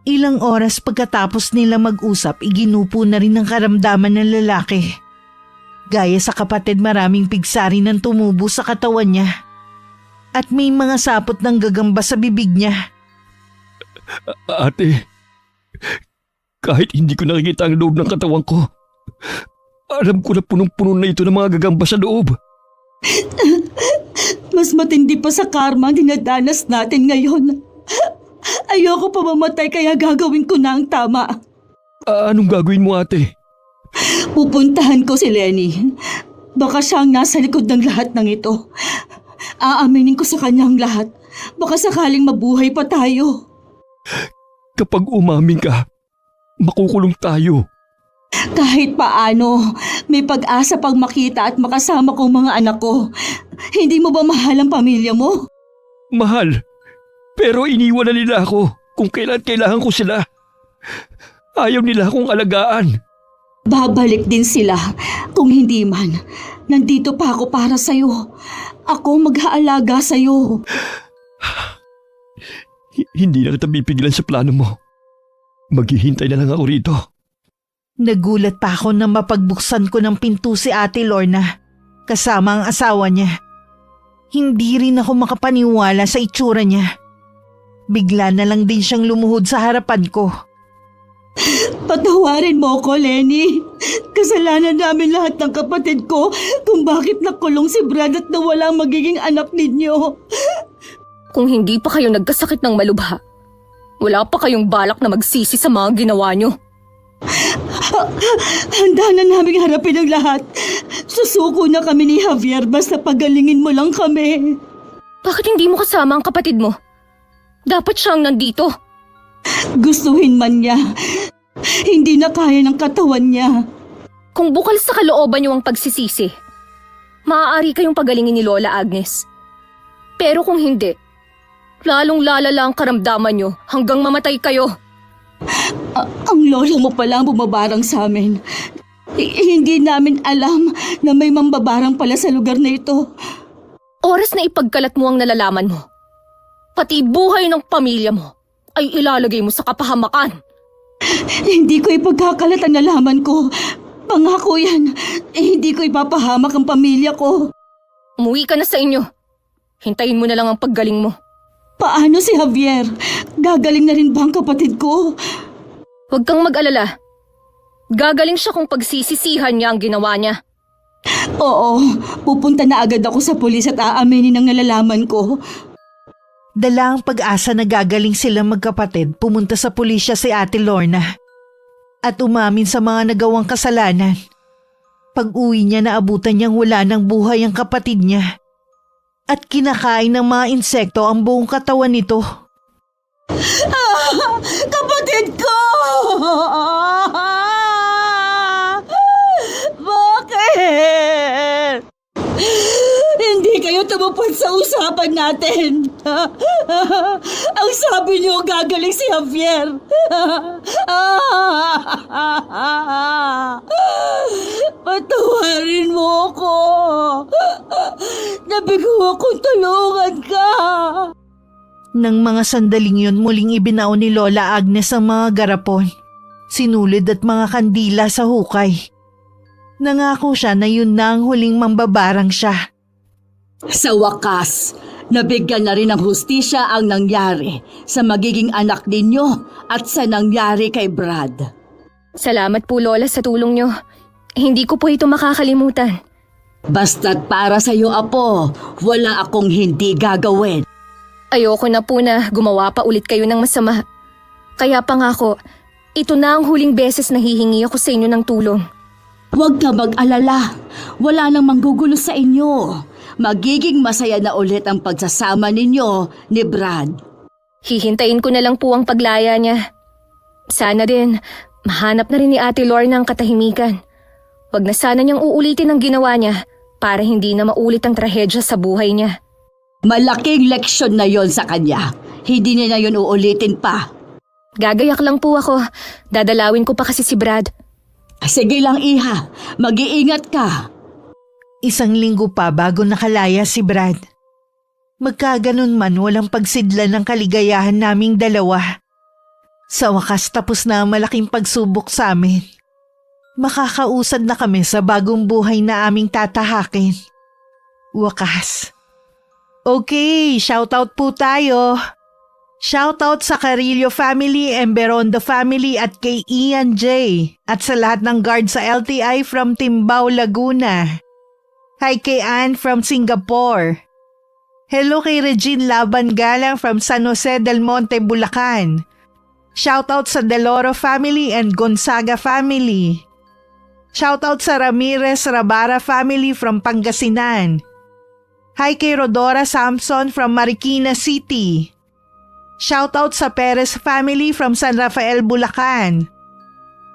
Ilang oras pagkatapos nila mag-usap, iginupo na rin ang karamdaman ng lalaki. Gaya sa kapatid, maraming pigsari ng tumubo sa katawan niya. At may mga sapot ng gagamba sa bibig niya. Ate, kahit hindi ko nakikita ang loob ng katawan ko, alam ko na punong-puno na ito ng mga gagamba sa loob. Mas matindi pa sa karma ang dinadanas natin ngayon. Ayoko pa mamatay kaya gagawin ko na ang tama. Anong gagawin mo, ate? Pupuntahan ko si Lenny. Baka siya ang nasa likod ng lahat ng ito. Aaminin ko sa kanya ang lahat. Baka sakaling mabuhay pa tayo. Kapag umamin ka, makukulong tayo. Kahit paano, may pag-asa pang makita at makasama kong mga anak ko. Hindi mo ba mahal ang pamilya mo? Mahal, pero iniwan na nila ako kung kailan kailangan ko sila. Ayaw nila akong alagaan. Babalik din sila. Kung hindi man, nandito pa ako para sa'yo. Ako mag-aalaga sa'yo. Hindi na kita pipigilan sa plano mo. Maghihintay na lang ako rito. Nagulat pa ako na mapagbuksan ko ng pinto si Ate Lorna kasama ang asawa niya. Hindi rin ako makapaniwala sa itsura niya. Bigla na lang din siyang lumuhod sa harapan ko. Patawarin mo ko, Lenny. Kasalanan namin lahat ng kapatid ko kung bakit nakulong si Brad at nawala ang magiging anak ninyo. Kung hindi pa kayo nagkasakit ng malubha, wala pa kayong balak na magsisi sa mga ginawa nyo. Handa na namin harapin ang lahat. Susuko na kami ni Javier basta pagalingin mo lang kami. Bakit hindi mo kasama ang kapatid mo? Dapat siyang nandito. Gustuhin man niya, hindi na kaya ng katawan niya. Kung bukal sa kalooban niyo ang pagsisisi, maaari kayong pagalingin ni Lola Agnes. Pero kung hindi, lalong lalala ang karamdaman niyo hanggang mamatay kayo. Ang lola mo pala ang bumabarang sa amin. Hindi namin alam na may mambabarang pala sa lugar na ito. Oras na ipagkalat mo ang nalalaman mo. Pati buhay ng pamilya mo ay ilalagay mo sa kapahamakan. Hindi ko ipagkakalat ang nalaman ko. Pangako yan. Hindi ko ipapahamak ang pamilya ko. Umuwi ka na sa inyo. Hintayin mo na lang ang paggaling mo. Paano si Javier? Gagaling na rin ba ang kapatid ko? Huwag kang mag-alala. Gagaling siya kung pagsisisihan niya ang ginawa niya. Oo, pupunta na agad ako sa pulis at aaminin ang nalalaman ko. Dala ang pag-asa na gagaling silang magkapatid, pumunta sa pulisya si Ate Lorna at umamin sa mga nagawang kasalanan. Pag-uwi niya naabutan niyang wala ng buhay ang kapatid niya at kinakain ng mga insekto ang buong katawan nito. Kapatid ko! Bakit? Hindi kayo tumupad sa usapan natin. Ang sabi niyo gagaling si Javier. Patawarin mo ko. Nabigo akong tulungan ka. Nang mga sandaling yun muling ibinao ni Lola Agnes ang mga garapon, sinulid at mga kandila sa hukay. Nangako siya na yun na ang huling mambabarang siya. Sa wakas, nabigyan na rin ng hustisya ang nangyari sa magiging anak ninyo at sa nangyari kay Brad. Salamat po Lola sa tulong niyo. Hindi ko po ito makakalimutan. Basta't para sa'yo, Apo, wala akong hindi gagawin. Ayoko na po na gumawa pa ulit kayo ng masama. Kaya pangako, ito na ang huling beses na hihingi ako sa inyo ng tulong. Huwag ka mag-alala. Wala nang manggugulo sa inyo. Magiging masaya na ulit ang pagsasama ninyo ni Brad. Hihintayin ko na lang po ang paglaya niya. Sana din, mahanap na rin ni Ate Lorna ang katahimikan. Wag na sana niyang uulitin ang ginawa niya para hindi na maulit ang trahedya sa buhay niya. Malaking leksyon na yon sa kanya. Hindi niya na yon uulitin pa. Gagayak lang po ako. Dadalawin ko pa kasi si Brad. Sige lang, Iha. Mag-iingat ka. Isang linggo pa bago nakalaya si Brad. Magkaganon man walang pagsidlan ng kaligayahan naming dalawa. Sa wakas tapos na ang malaking pagsubok sa amin. Makakausad na kami sa bagong buhay na aming tatahakin. Wakas. Okay, shoutout po tayo. Shoutout sa Carillo family, Emberondo family at kay Ian J. At sa lahat ng guard sa LTI from Timbao, Laguna. Hi kay Ann from Singapore. Hello kay Regine Laban Galang from San Jose del Monte, Bulacan. Shoutout sa Deloro family and Gonzaga family. Shoutout sa Ramirez Rabara family from Pangasinan. Hi kay Rodora Samson from Marikina City. Shoutout sa Perez family from San Rafael, Bulacan.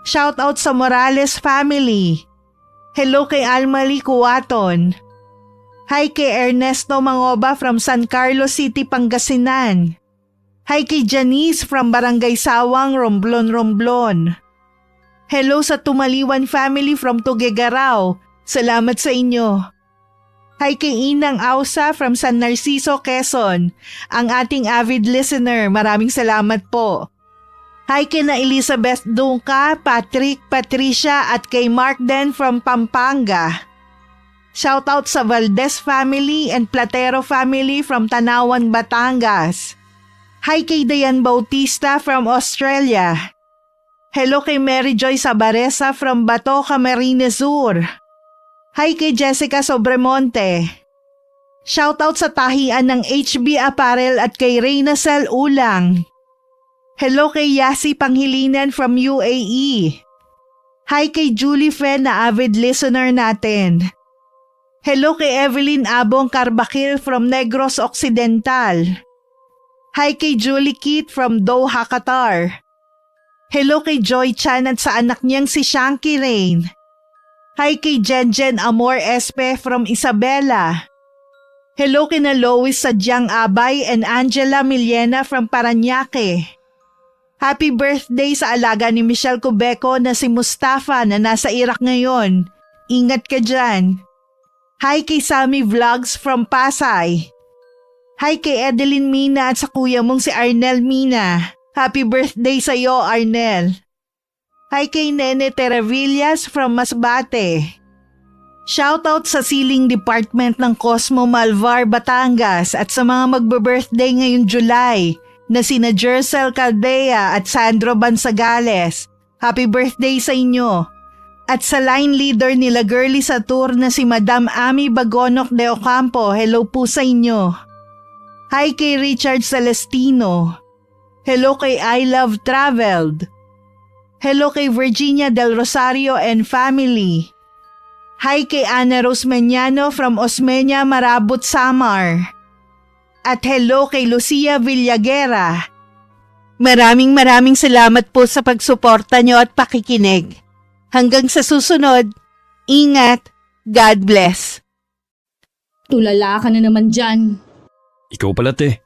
Shoutout sa Morales family. Hello kay Almali Cuaton. Hi kay Ernesto Mangoba from San Carlos City, Pangasinan. Hi kay Janice from Barangay Sawang, Romblon, Romblon. Hello sa Tumaliwan family from Tuguegarao. Salamat sa inyo. Hi kay Inang Ausa from San Narciso, Quezon. Ang ating avid listener, maraming salamat po. Hi kay na Elizabeth Dungka, Patrick, Patricia at kay Mark Den from Pampanga. Shoutout sa Valdez family and Platero family from Tanawan, Batangas. Hi kay Dayan Bautista from Australia. Hello kay Mary Joy Sabaresa from Bato, Camarines Sur. Hi kay Jessica Sobremonte. Shoutout sa tahian ng HB Apparel at kay Reyna Cel Ulang. Hello kay Yasi Panghilinan from UAE. Hi kay Julie Fe na avid listener natin. Hello kay Evelyn Abong Carbakil from Negros Occidental. Hi kay Julie Keat from Doha, Qatar. Hello kay Joy Chan at sa anak niyang si Shanky Rain. Hi kay Jenjen Amor Espe from Isabela. Hello kina Lois Sadyang Abay and Angela Millena from Paranaque. Happy birthday sa alaga ni Michelle Cubeco na si Mustafa na nasa Iraq ngayon. Ingat ka dyan. Hi kay Sammy Vlogs from Pasay. Hi kay Edeline Mina at sa kuya mong si Arnel Mina. Happy birthday sa iyo, Arnel. Hi kay Nene Teravillas from Masbate. Shoutout sa Siling Department ng Cosmo Malvar, Batangas at sa mga magbe-birthday ngayong July na sina Jercel Caldea at Sandro Bansagales. Happy birthday sa inyo. At sa line leader nila Girly sa tour na si Madam Ami Bagonok de Ocampo, hello po sa inyo. Hi kay Richard Celestino. Hello kay I Love Traveled. Hello kay Virginia Del Rosario and family. Hi kay Ana Rose Meñano from Osmeña, Marabot, Samar. At hello kay Lucia Villaguera. Maraming salamat po sa pagsuporta nyo at pakikinig. Hanggang sa susunod, ingat, God bless. Tulala ka na naman dyan. Ikaw pala, te.